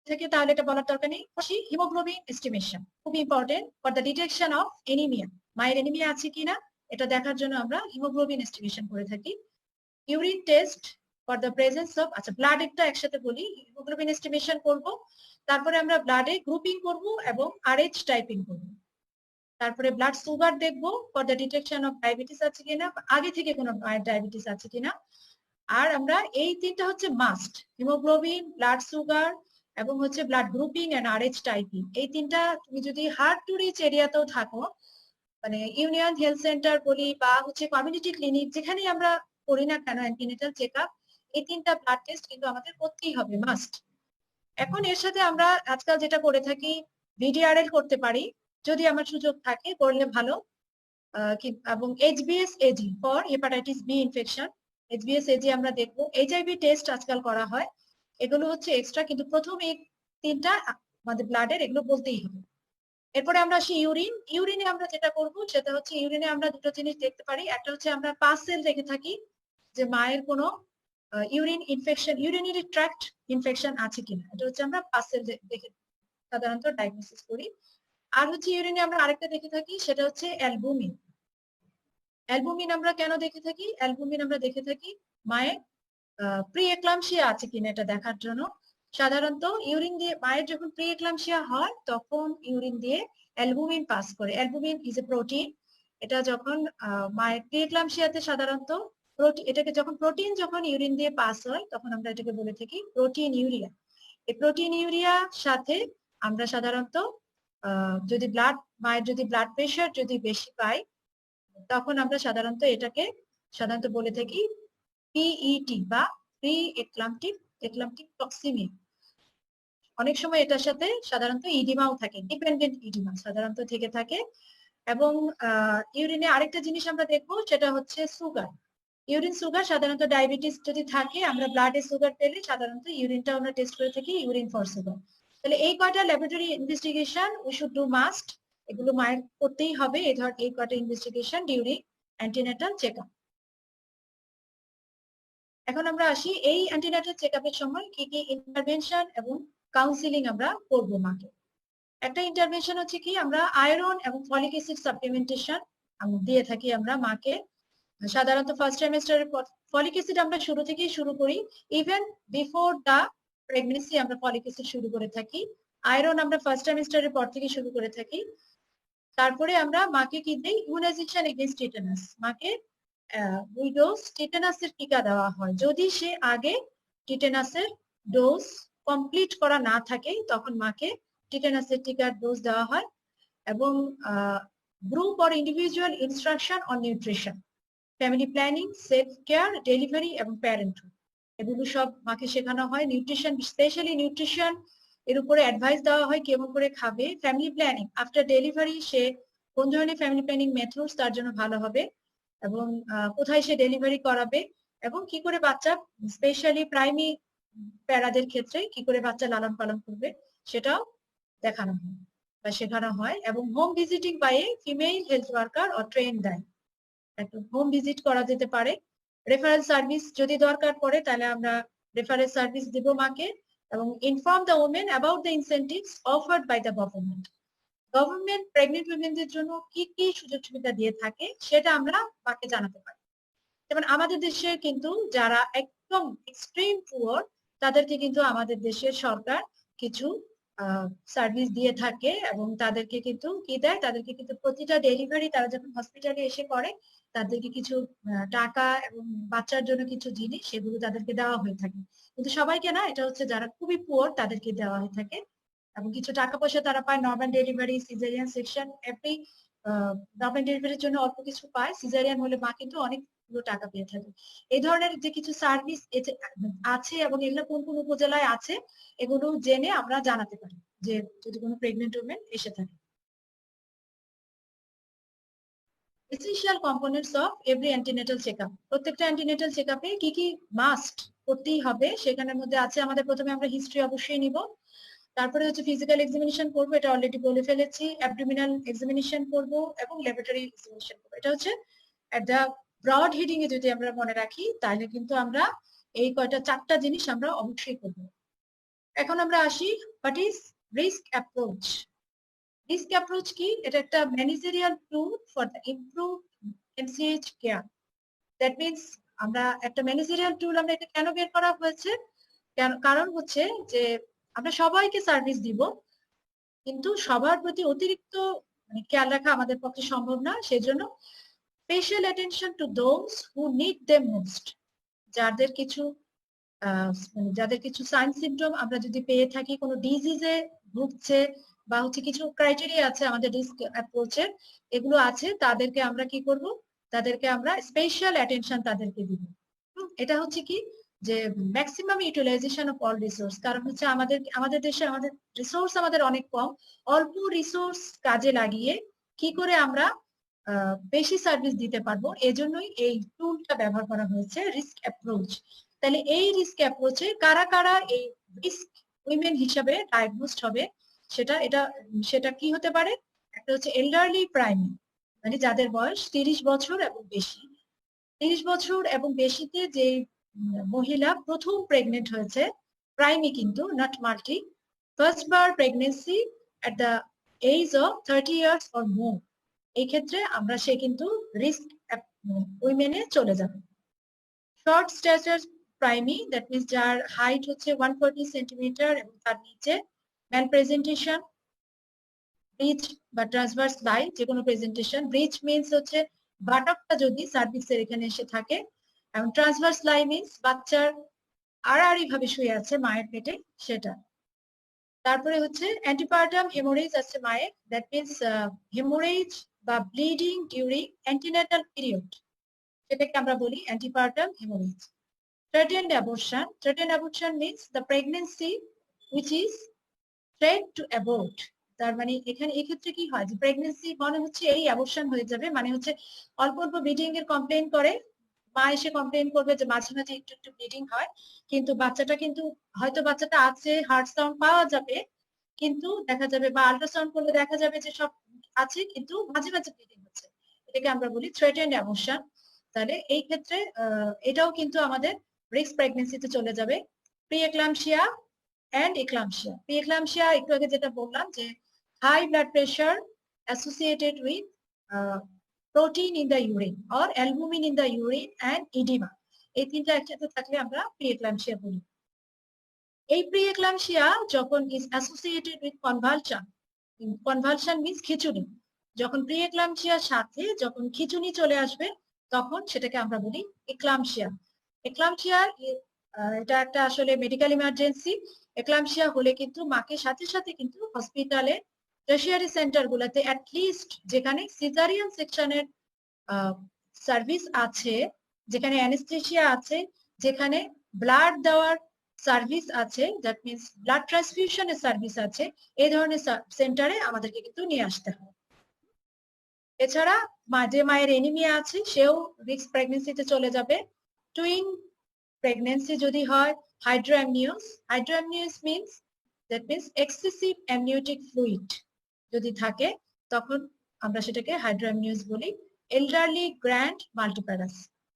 থাকে তাহলে এটা বলার দরকার নেই। হিমোগ্লোবিন এস্টিমেশন খুব important for the detection of anaemia. মায়ের এনিমিয়া আছে কিনা এটা দেখার জন্য আমরা হিমোগ্লোবিন এস্টিমেশন করে থাকি। Urine test for the presence of, আচ্ছা ব্লাডেরটা একসাথে বলি, হিমোগ্লোবিন এস্টিমেশন করব, তারপরে আমরা ব্লাডে গ্রুপিং করব এবং আরএইচ টাইপিং করব। তারপরে ব্লাড সুগার দেখব for the detection of diabetes আছে কিনা, আগে থেকে কোনো ডায়াবেটিস আছে কিনা। আর আমরা এই তিনটা হচ্ছে মাস্ট, হিমোগ্লোবিন, ব্লাড সুগার এবং হচ্ছে blood grouping and Rh typing. এই তিনটা তুমি যদি হার্ড টু রিচ এরিয়াতেও থাকো, মানে ইউনিয়ন হেলথ সেন্টার বলি বা হচ্ছে কমিউনিটি ক্লিনিক, যেখানেই আমরা করি না কেন অ্যান্টিনেটাল চেকআপ, এই তিনটা ব্লাড টেস্ট কিন্তু আমাদের করতেই হবে, মাস্ট। এখন এর সাথে আমরা আজকাল যেটা করে থাকি ভিডিআরএল করতে পারি যদি আমার সুযোগ থাকে, করলে ভালো। এবং HBS AG for hepatitis B infection, HBS AG আমরা দেখবো। এইচআইভি টেস্ট আজকাল করা হয়, এগুলো হচ্ছে এক্সট্রা, কিন্তু প্রথম এই তিনটা আমাদের ব্লাডের, এগুলো বলতেই হবে। এরপরে আমরা আসি ইউরিন। ইউরিনে আমরা যেটা করব সেটা হচ্ছে, ইউরিনে আমরা দুটো জিনিস দেখতে পারি। একটা হচ্ছে আমরা পাস সেল দেখে থাকি যে মায়ের কোনো urine infection, urinary tract infection আছে কিনা, এটা হচ্ছে আমরা পাস সেল দেখে সাধারণত ডায়াগনোসিস করি। আর হচ্ছে ইউরিনে আমরা আরেকটা দেখে থাকি, সেটা হচ্ছে অ্যালবুমিন। অ্যালবুমিন আমরা কেন দেখে থাকি? অ্যালবুমিন আমরা দেখে থাকি মায়ের প্রি এক্লাম্পসিয়া আছে কিনা এটা দেখার জন্য। সাধারণত ইউরিন দিয়ে মায়ের যখন প্রি এক্লাম্পসিয়া হয় তখন ইউরিন দিয়ে অ্যালবুমিন পাস করে। Albumin is a protein. এটা যখন মায়ের প্রি এক্লাম্পসিয়াতে সাধারণত এটাকে যখন প্রোটিন যখন ইউরিন দিয়ে পাস হয় তখন আমরা এটাকে বলে থাকি প্রোটিন ইউরিয়া। এই প্রোটিন ইউরিয়ার সাথে আমরা সাধারণত যদি মায়ের যদি ব্লাড প্রেশার যদি বেশি পাই তখন আমরা সাধারণত এটাকে বলে থাকি পিইটি বা প্রি এক্লাম্পটিক টক্সিমিয়া। অনেক সময় এটার সাথে সাধারণত ইডিমাও থাকে, ডিপেন্ডেন্ট ইডিমা সাধারণত থেকে থাকে। এবং ইউরিনে আরেকটা জিনিস আমরা দেখবো, সেটা হচ্ছে সুগার। ইউরিন সুগার, সাধারণত ডায়াবেটিস যদি থাকে আমরা ব্লাডে সুগার পেলে সাধারণত ইউরিনটা আমরা টেস্ট করে থাকি ইউরিন ফর সুগার। তাহলে এই কয়টা laboratory investigation we should do must, এগুলো মায়ের করতেই হবে। এই কয়টা ইনভেস্টিগেশন ডিউরিং অ্যান্টিনেটাল চেকআপ। এখন আমরা আসি এই অ্যান্টিনেটাল চেকআপের সময় কি কি ইন্টারভেনশন এবং কাউন্সিলিং আমরা করবো মাকে। একটা ইন্টারভেনশন হচ্ছে কি, আমরা আয়রন এবং ফলিক অ্যাসিড সাপ্লিমেন্টেশন দিয়ে থাকি আমরা মাকে। সাধারণত ফার্স্ট ট্রাইমেস্টারের পর ফলিক অ্যাসিড আমরা শুরু থেকেই শুরু করি, ইভেন বিফোর দা প্রেগনেন্সি আমরা ফলিক অ্যাসিড শুরু করে থাকি। আয়রন আমরা ফার্স্ট ট্রাইমেস্টারের পর থেকে শুরু করে থাকি। তারপরে আমরা মাকে কি দিই, ইমিউনাইজেশন এগেইনস্ট টিটানাস। মাকে 2 ডোজ টিটানাসের টিকা দেওয়া হয়। যদি সে আগে টিটানাসের ডোজ কমপ্লিট করা না থাকে তখন মাকে টিটানাসের টিকার ডোজ দেওয়া হয়। এবং group or individual instruction on nutrition, family planning, safe care, delivery এবং প্যারেন্টহুড, এগুলো সব মাকে শেখানো হয়। নিউট্রিশন, স্পেশালি নিউট্রিশন এর উপরে অ্যাডভাইস দেওয়া হয় কেমন করে খাবে। ফ্যামিলি প্ল্যানিং আফটার ডেলিভারি, সে কোন ধরনের ফ্যামিলি প্ল্যানিং মেথডস তার জন্য ভালো হবে, এবং কোথায় সে ডেলিভারি করাবে, এবং কি করে বাচ্চা, স্পেশালি প্রাইমি প্যারাদের ক্ষেত্রে কি করে বাচ্চা লালন পালন করবে সেটাও দেখানো হয় বা শেখানো হয়। এবং home visiting by a female health worker or train দেয়, একটা হোম ভিজিট করা যেতে পারে। রেফারেল সার্ভিস যদি দরকার পড়ে তাহলে আমরা রেফারেল সার্ভিস দিব মাকে। এবং inform the women about the incentives offered by the government. Government pregnant উইমেনদের জন্য কি কি সুযোগ সুবিধা দিয়ে থাকে সেটা আমরা মাকে জানাতে পারি। যেমন আমাদের দেশে কিন্তু যারা একদম এক্সট্রিম পুয়ার তাদেরকে কিন্তু আমাদের দেশের সরকার কিছু সার্ভিস দিয়ে থাকে, এবং তাদেরকে কিন্তু কি দেয়, তাদেরকে কিন্তু প্রতিটা ডেলিভারি তারা যখন হসপিটালে এসে করে তাদেরকে কিছু টাকা এবং বাচ্চার জন্য কিছু জিনিস সেগুলো তাদেরকে দেওয়া হয়ে থাকে। কিন্তু সবাইকে না, এটা হচ্ছে যারা খুবই পুয়ার তাদেরকে দেওয়া হয়ে থাকে। এবং কিছু টাকা পয়সা তারা পায় normal delivery, caesarean section, every normal ডেলিভারির জন্য অল্প কিছু পায়, সিজারিয়ান হলে মা কিন্তু অনেকগুলো টাকা পেয়ে থাকে। এই ধরনের যে কিছু সার্ভিস আছে এবং এগুলো কোন কোন উপজেলায় আছে এগুলো জেনে আমরা জানাতে পারি যে যদি কোনো প্রেগনেন্ট উইমেন এসে থাকে। Essential components of every antenatal checkup, প্রত্যেকটা অ্যান্টিনেটাল চেকআপে কি কি মাস্ট করতেই হবে সেখানের মধ্যে আছে। আমাদের প্রথমে আমরা হিস্ট্রি অবশ্যই নিব, তারপরে হচ্ছে ফিজিক্যাল এক্সামিনেশন করবো, এটা অলরেডি বলে ফেলেছি, অ্যাবডোমিনাল এক্সামিনেশন করবো এবং ল্যাবরেটরি এক্সামিনেশন করবো। এটা হচ্ছে একটা ব্রড হেডিং এ যদি আমরা মনে রাখি তাহলে কিন্তু আমরা এই কয়টা 4টা জিনিস আমরা অবশ্যই করবো। এখন আমরা আসি what is risk approach. Risk approach কি? এটা একটা managerial tool for the improve MCh care. That means আমরা একটা ম্যানেজারিয়াল টুল, আমরা এটা কেন বের করা হয়েছে, কারণ হচ্ছে যে আমরা সবাইকে সার্ভিস দিব কিন্তু সবার প্রতি অতিরিক্ত খেয়াল রাখা আমাদের পক্ষে সম্ভব না। সেজন্য special attention to those who need them most, যাদের কিছু সাইন সিমটম আমরা যদি পেয়ে থাকি, কোনো ডিজিজে ভুগছে বা হচ্ছে কিছু ক্রাইটেরিয়া আছে আমাদের রিস্ক অ্যাপ্রোচের, এগুলো আছে, তাদেরকে আমরা কি করব, তাদেরকে আমরা স্পেশাল অ্যাটেনশন তাদেরকে দিব। এটা হচ্ছে কি যে maximum utilisation of all resource, কারণ হচ্ছে আমাদের দেশে আমাদের রিসোর্স আমাদের অনেক কম। অল্প রিসোর্স কাজে লাগিয়ে কি করে আমরা বেশি সার্ভিস দিতে পারবো, এজন্যই এই টুলটা ব্যবহার করা হয়েছে রিস্ক অ্যাপ্রোচ। তাহলে এই রিস্ক অ্যাপ্রোচে কারা কারা এই রিস্ক উইমেন হিসাবে ডায়াগনোসড হবে, সেটা কি হতে পারে? একটা হচ্ছে এল্ডারলি প্রাইমি, মানে যাদের বয়স 30 বছর এবং বেশি। 30 বছর এবং বেশিতে যে মহিলা প্রথম প্রেগনেন্ট হয়েছে, প্রাইমি কিন্তু নট মাল্টি, ফার্স্ট বার pregnancy at the age of 30 years or more, এই ক্ষেত্রে সে কিন্তু রিস্ক উইমেনে চলে যাবে। Short stature primi, that means যার হাইট হচ্ছে 140 সেন্টিমিটার এবং তার নিচে, ম্যাল প্রেজেন্টেশন, ব্রিজ বা ট্রান্সভার্স লাই, যে কোনো প্রেজেন্টেশন। ব্রিজ মিনস হচ্ছে বাটকটা যদি সার্ভিক্সের এখানে এসে থাকে, এবং ট্রান্সভার্স লাই মিনস বাচ্চার আড়াআড়ি ভাবে শুয়ে আছে মায়ের পেটে, সেটা। তারপরে হচ্ছে অ্যান্টিপার্টাম হেমোরেজ আছে মায়ের, দ্যাট মিনস হেমোরেজ বা ব্লিডিং ডিউরিং অ্যান্টিনেটাল পিরিয়ড, সেটাকে আমরা বলি অ্যান্টিপার্টাম haemorrhage. Threatened abortion. Threatened abortion means the pregnancy which is threat to abort. তার মানে এখানে এক্ষেত্রে কি হয়, যে প্রেগনেন্সি মনে হচ্ছে এই অ্যাবর্শন হয়ে যাবে, মানে হচ্ছে অল্প অল্প ব্লিডিং এর কমপ্লেন করে, মা এসে কমপ্লেন করবে যে মাঝে মাঝে একটু একটু ব্লিডিং হয়, কিন্তু বাচ্চাটা কিন্তু হয়তো বাচ্চাটা আছে, হার্ট সাউন্ড পাওয়া যাবে, কিন্তু দেখা যাবে বা আল্ট্রাসাউন্ড করলে দেখা যাবে যে সব আছে, কিন্তু মাঝে মাঝে ব্লিডিং হচ্ছে, এটাকে আমরা বলি থ্রেটেন্ড অ্যাবর্শন। তাহলে এই ক্ষেত্রে এটাও কিন্তু আমাদের রিস্ক প্রেগনেন্সিতে চলে যাবে। Pre eclampsia and eclampsia. Pre eclampsia একটু আগে যেটা বললাম যে high blood pressure associated with protein in the urine or albumin in the urine and oedema, এই তিনটা একসাথে থাকলে আমরা প্রি এক্লাম্পসিয়া বলি। এই প্রি এক্লাম্পসিয়া যখন is associated with convulsion, convulsion means খিঁচুনি, যখন প্রি এক্লাম্পসিয়ার সাথে যখন খিঁচুনি চলে আসবে তখন সেটাকে আমরা বলি এক্লাম্পসিয়া। এক্লাম্পসিয়া এটা একটা আসলে মেডিকেল ইমার্জেন্সি। এক্লাম্পসিয়া হলে কিন্তু মাকে সাথে সাথে কিন্তু হসপিটালে টারশিয়ারি সেন্টার গুলাতে অ্যাটলিস্ট যেখানে সিজারিয়ান সেকশনের সার্ভিস আছে, যেখানে অ্যানেস্থেসিয়া আছে, যেখানে ব্লাড দেওয়ার সার্ভিস আছে, দ্যাট মিনস ব্লাড ট্রান্সফিউশনের সার্ভিস আছে, এই ধরনের সেন্টারে আমাদেরকে কিন্তু নিয়ে আসতে হবে। এছাড়া যে মায়ের এনিমিয়া আছে সেও রিস্ক প্রেগনেন্সিতে চলে যাবে। টুইন প্রেগনেন্সি যদি হয়, hydramnios. Hydramnios means that means excessive amniotic fluid যদি থাকে তখন আমরা সেটাকে হাইড্রোঅ্যামনিউস বলি। এল্ডারলি গ্র্যান্ড মাল্টিপ্যারাস,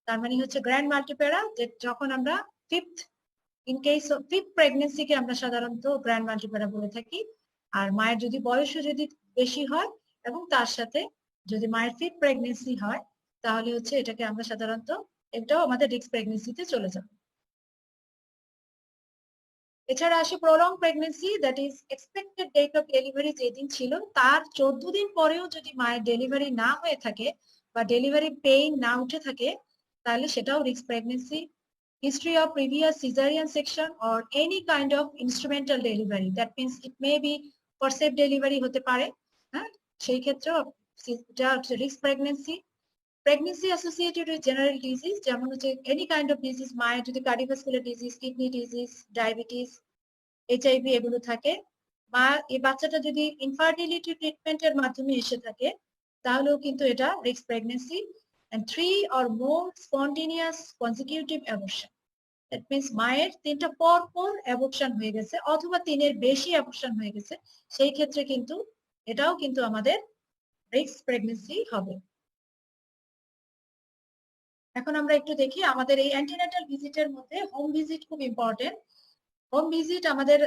তার মানে হচ্ছে গ্র্যান্ড মাল্টিপ্যারা, যে যখন আমরা fifth, in case of fifth প্রেগনেন্সিকে আমরা সাধারণত গ্র্যান্ড মাল্টিপ্যারা বলে থাকি। আর মায়ের যদি বয়সও যদি বেশি হয় এবং তার সাথে যদি মায়ের ফিফথ প্রেগনেন্সি হয় তাহলে হচ্ছে এটাকে আমরা সাধারণত, এটাও আমাদের রিস্ক প্রেগনেন্সিতে চলে যাবে। এছাড়া আসে prolonged pregnancy, that is expected date of delivery যেদিন ছিল তার 14 দিন পরেও যদি মায়ের ডেলিভারি না হয়ে থাকে বা ডেলিভারি পেইন না উঠে থাকে তাহলে সেটাও risk pregnancy. History of previous caesarean section or any kind of instrumental delivery, that means it may be forcep delivery হতে পারে, হ্যাঁ, সেই ক্ষেত্রেও এটা হচ্ছে risk pregnancy. Pregnancy associated with general disease, যেমন হচ্ছে এনি কাইন্ড অফ ডিজিজ, মায়ের যদি cardiovascular disease, kidney disease, diabetes, HIV এগুলো থাকে, বা এই বাচ্চাটা যদি ইনফার্টিলিটি ট্রিটমেন্টের মাধ্যমে এসে থাকে তাহলেও কিন্তু এটা risk pregnancy. And 3 or more spontaneous consecutive abortion, that means মায়ের 3টা পর পর অ্যাবর্শন হয়ে গেছে অথবা 3-এর বেশি অ্যাবর্শন হয়ে গেছে, সেই ক্ষেত্রে কিন্তু এটাও কিন্তু আমাদের রিস্ক প্রেগনেন্সি হবে। এখন আমরা একটু দেখি আমাদের এই অ্যান্টিনেটাল ভিজিটের মধ্যে হোম ভিজিট খুব ইম্পর্টেন্ট। হোম ভিজিট আমাদের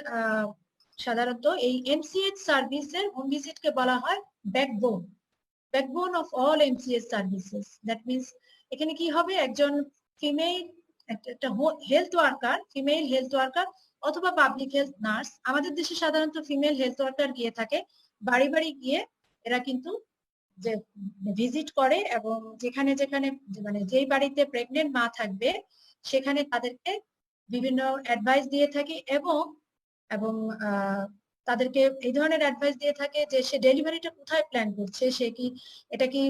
সাধারণত এই এমসিএইচ সার্ভিসের হোম ভিজিটকে বলা হয় backbone of all MCh services. That means এখানে কি হবে, একজন ফিমেল, একটা health worker, female health worker অথবা পাবলিক হেলথ নার্স, আমাদের দেশে সাধারণত ফিমেল হেলথ ওয়ার্কার গিয়ে থাকে, বাড়ি বাড়ি গিয়ে এরা কিন্তু যে ভিজিট করে এবং যেখানে যেখানে মানে যেই বাড়িতে প্রেগনেন্ট মা থাকবে সেখানে তাদেরকে বিভিন্ন অ্যাডভাইস দিয়ে থাকে এবং এবং তাদেরকে এই ধরনের অ্যাডভাইস দিয়ে থাকে যে সে ডেলিভারিটা কোথায় প্ল্যান করছে, সে কি এটা কি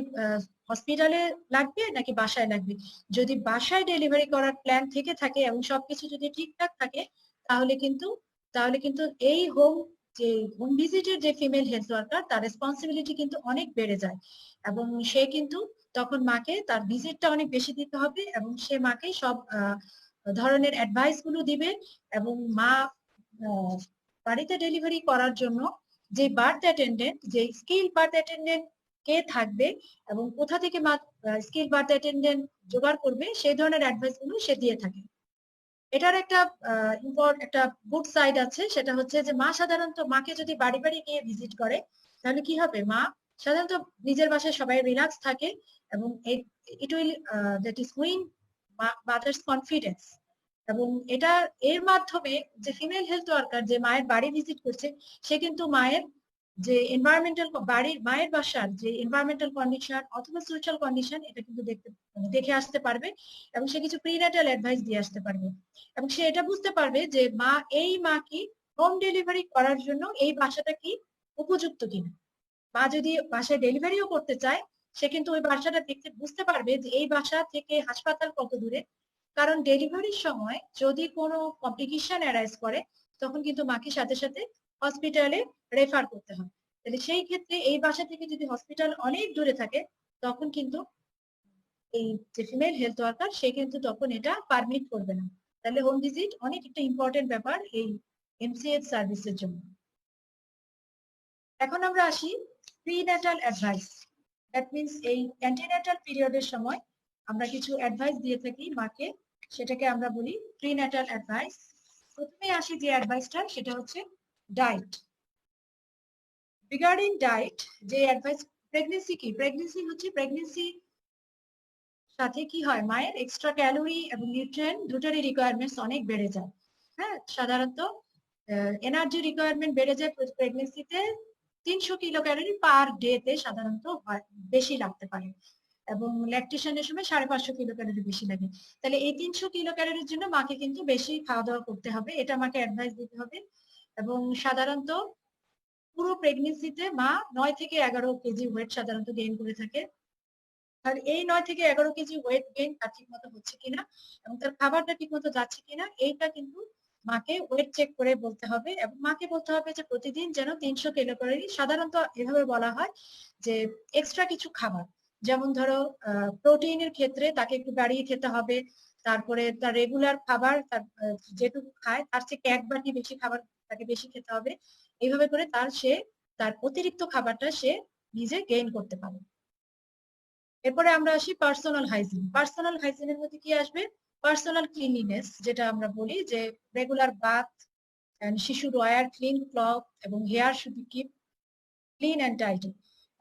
হসপিটালে লাগবে নাকি বাসায় লাগবে। যদি বাসায় ডেলিভারি করার প্ল্যান থেকে থাকে এবং সবকিছু যদি ঠিকঠাক থাকে তাহলে কিন্তু এই হোম ভিজিটের যে ফিমেল হেলথ ওয়ার্কার তার রেসপন্সিবিলিটি কিন্তু অনেক বেড়ে যায় এবং সে কিন্তু তখন মাকে তার ভিজিটটা অনেক বেশি দিতে হবে এবং সে মাকে সব ধরনের অ্যাডভাইস গুলো দিবে এবং মা বাড়িতে ডেলিভারি করার জন্য যে বার্থ অ্যাটেন্ডেন্ট, যে স্কিল বার্থ অ্যাটেন্ডেন্ট কে থাকবে এবং কোথা থেকে মা স্কিল বার্থ অ্যাটেন্ডেন্ট জোগাড় করবে সেই ধরনের অ্যাডভাইস গুলো সে দিয়ে থাকে। এটার একটা একটা গুড সাইড আছে, সেটা হচ্ছে যে মা সাধারণত মাকে যদি বাড়ি বাড়ি গিয়ে ভিজিট করে তাহলে কি হবে, মা সাধারণত নিজের বাসায় সবাই রিল্যাক্স থাকে এবং it will that is win mother's confidence. এবং এটা এর মাধ্যমে যে ফিমেল হেলথ ওয়ার্কার যে মায়ের বাড়ি ভিজিট করছে সে কিন্তু মায়ের যে এনভায়রনমেন্টাল মায়ের বাসার যে এনভায়রনমেন্টাল কন্ডিশন অথবা সোশ্যাল কন্ডিশন এটা কিন্তু দেখে আসতে পারবে এবং সে কিছু প্রিন্যাটাল অ্যাডভাইস দিয়ে আসতে পারবে এবং সে এটা বুঝতে পারবে যে মা কি হোম ডেলিভারি করার জন্য এই বাসাটা কি উপযুক্ত কিনা। মা যদি বাসায় ডেলিভারিও করতে চায় সে কিন্তু ওই বাসাটা দেখতে বুঝতে পারবে যে এই বাসা থেকে হাসপাতাল কত দূরে, কারণ ডেলিভারির সময় যদি কোনো কমপ্লিকেশন অ্যারাইজ করে তখন কিন্তু মাকে সাথে সাথে হসপিটালে রেফার করতে হয়। তাহলে সেই ক্ষেত্রে এই বাসা থেকে যদি হসপিটাল অনেক দূরে থাকে তখন কিন্তু এই যে ফিমেল হেলথ ওয়ার্কার সে কিন্তু তখন এটা পারমিট করবে না। তাহলে হোম ভিজিট অনেক একটা ইম্পর্টেন্ট ব্যাপার এই এমসিএইচ সার্ভিসের জন্য। এখন আমরা আসি প্রিন্যাটাল অ্যাডভাইস। দ্যাট মিনস এই অ্যান্টিন্যাটাল পিরিয়ডের সময় আমরা কিছু অ্যাডভাইস দিয়ে থাকি মাকে, সেটাকে আমরা বলি প্রিন্যাটাল অ্যাডভাইস। প্রথমে আসি যে অ্যাডভাইসটা সেটা হচ্ছে ডায়েট। রিগার্ডিং ডায়েট যে অ্যাডভাইস, প্রেগনেন্সি কি, প্রেগনেন্সি সাথে কি হয় মায়ের এক্সট্রা ক্যালোরি এবং নিউট্রিয়েন্ট দুটারই রিকোয়ারমেন্টস অনেক বেড়ে যায়। হ্যাঁ, সাধারণত এনার্জি রিকোয়ারমেন্ট বেড়ে যায় প্রেগনেন্সিতে 300 কিলো ক্যালোরি পার ডে তে সাধারণত বেশি লাগতে পারে এবং ল্যাকটেশনের সময় 550 কিলো ক্যালোরি বেশি লাগে। তাহলে এই 300 কিলো ক্যালোরির জন্য মাকে কিন্তু বেশি খাওয়া দাওয়া করতে হবে, এটা মাকে অ্যাডভাইস দিতে হবে। এবং সাধারণত পুরো প্রেগনেন্সিতে মা 9 থেকে 11 কেজি ওয়েট সাধারণত গেইন করে থাকে। আর এই 9 থেকে 11 কেজি ওয়েট গেইন তার ঠিক মতো হচ্ছে কিনা এবং তার খাবারটা ঠিক মতো যাচ্ছে কিনা এইটা কিন্তু মাকে ওয়েট চেক করে বলতে হবে এবং মাকে বলতে হবে যে প্রতিদিন যেন 300 কিলো ক্যালোরি, সাধারণত এভাবে বলা হয় যে এক্সট্রা কিছু খাবার, যেমন ধরো প্রোটিনের ক্ষেত্রে তাকে একটু বাড়িয়ে খেতে হবে, তারপরে তার রেগুলার খাবার তার যেটুকু খায় তার থেকে 1 বাটি বেশি খাবার তাকে বেশি খেতে হবে। এইভাবে করে তার অতিরিক্ত খাবারটা সে নিজে গেইন করতে পারে। এরপরে আমরা আসি পার্সোনাল হাইজিন। পার্সোনাল হাইজিনের মধ্যে কি আসবে, পার্সোনাল ক্লিনলিনেস, যেটা আমরা বলি যে রেগুলার বাথ, শিশুর ওয়ার ক্লিন ক্লথ এবং hair should keep clean and tidy.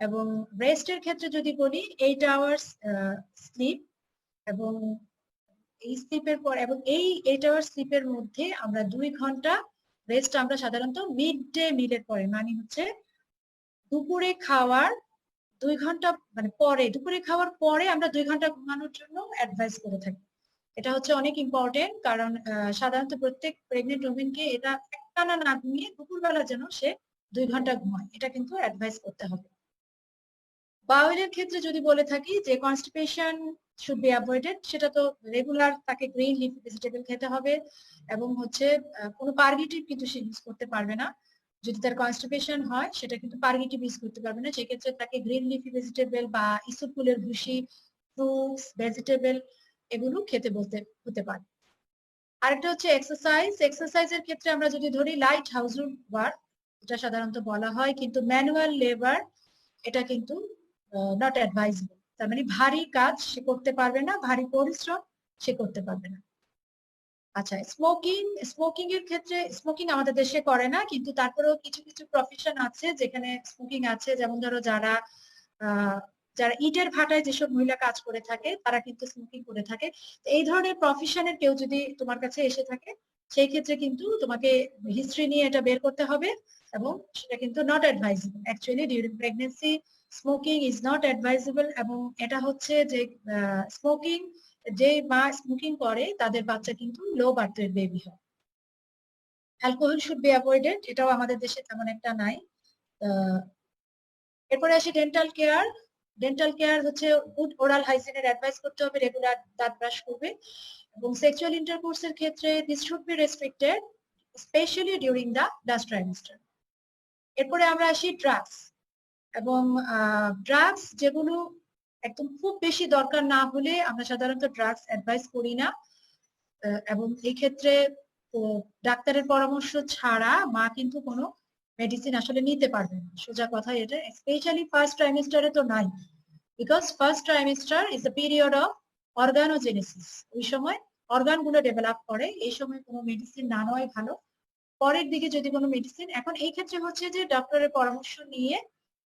এবং রেস্টের ক্ষেত্রে যদি বলি 8 আওয়ার্স স্লিপ এবং এই স্লিপের পর এবং এই 8 আওয়ার্স স্লিপের মধ্যে আমরা 2 ঘন্টা রেস্ট আমরা সাধারণত মিড ডে মিলের পরে, মানে হচ্ছে দুপুরে খাওয়ার 2 ঘন্টা মানে পরে, দুপুরে খাওয়ার পরে আমরা 2 ঘন্টা ঘুমানোর জন্য অ্যাডভাইস করে থাকি। এটা হচ্ছে অনেক ইম্পর্টেন্ট, কারণ সাধারণত প্রত্যেক প্রেগনেন্ট ওমেনকে এটা একটানা না ঘুমিয়ে দুপুরবেলা যেন সে 2 ঘন্টা ঘুমায়, এটা কিন্তু অ্যাডভাইস করতে হবে। বাউলের ক্ষেত্রে যদি বলে থাকি যে কনস্টিপেশন শুড বি অ্যাভয়েডেড, সেটা তো রেগুলার তাকে গ্রিন লিফি ভেজিটেবল খেতে হবে এবং হচ্ছে কোনো পারগেটিভ কিন্তু সে ইউজ করতে পারবে না। যদি তার কনস্টিপেশন হয় সেটা কিন্তু পারগেটিভ ইউজ করতে পারবে না, সেক্ষেত্রে তাকে গ্রিন লিফি ভেজিটেবল বা ইসবগুলের ভুসি, ফ্রুটস, ভেজিটেবল এগুলো খেতে বলতে হতে পারে। আরেকটা হচ্ছে এক্সারসাইজ। এক্সারসাইজের ক্ষেত্রে আমরা যদি ধরি লাইট হাউসহোল্ড ওয়ার্ক, এটা সাধারণত বলা হয়, কিন্তু ম্যানুয়াল লেবার এটা কিন্তু নট অ্যাডভাইজেবল। তার মানে ভারী কাজ সে করতে পারবে না, ভারী পরিশ্রম সে করতে পারবে না। আচ্ছা, স্মোকিং এর ক্ষেত্রে স্মোকিং আমাদের দেশে করে না, কিন্তু তারপরেও কিছু কিছু প্রফেশন আছে যেখানে স্মোকিং আছে, যেমন ধরো যারা ইটের ভাটায় যেসব মহিলা কাজ করে থাকে তারা কিন্তু স্মোকিং করে থাকে। এই ধরনের প্রফেশনের কেউ যদি তোমার কাছে এসে থাকে সেই ক্ষেত্রে কিন্তু তোমাকে হিস্ট্রি নিয়ে এটা বের করতে হবে এবং সেটা কিন্তু not advisable. Actually during pregnancy smoking is not advisable এবং এটা হচ্ছে যে স্মোকিং, যে মা স্মোকিং করে তাদের বাচ্চা কিন্তু লো বার্থ ওয়েট বেবি হয়। অ্যালকোহল শুড বি অ্যাভয়েডেড, এটাও আমাদের দেশে তেমন একটা নাই। এরপরে আসি ডেন্টাল কেয়ার। ডেন্টাল কেয়ার হচ্ছে গুড ওরাল হাইজিনের অ্যাডভাইস করতে হবে, রেগুলার দাঁত ব্রাশ করবে। এবং সেক্সুয়াল ইন্টারকোর্সের ক্ষেত্রে this should be restricted specially during the last trimester. এরপরে আমরা আসি ড্রাগস। এবং ড্রাগস যেগুলো একদম খুব বেশি দরকার না হলে আমরা সাধারণত ড্রাগস অ্যাডভাইস করি না। এবং এই ক্ষেত্রে ডাক্তারের পরামর্শ ছাড়া মা কিন্তু কোনো মেডিসিন আসলে নিতে পারবে না, সোজা কথা এটা। স্পেশালি ফার্স্ট ট্রাইমেস্টারে তো নাই, because first trimester is the period of organogenesis. ওই সময় অর্গান গুলো ডেভেলপ করে, এই সময় কোনো মেডিসিন না নেওয়াই ভালো। পরের দিকে যদি কোনো মেডিসিন, এখন এই ক্ষেত্রে হচ্ছে যে ডক্টরের পরামর্শ নিয়ে,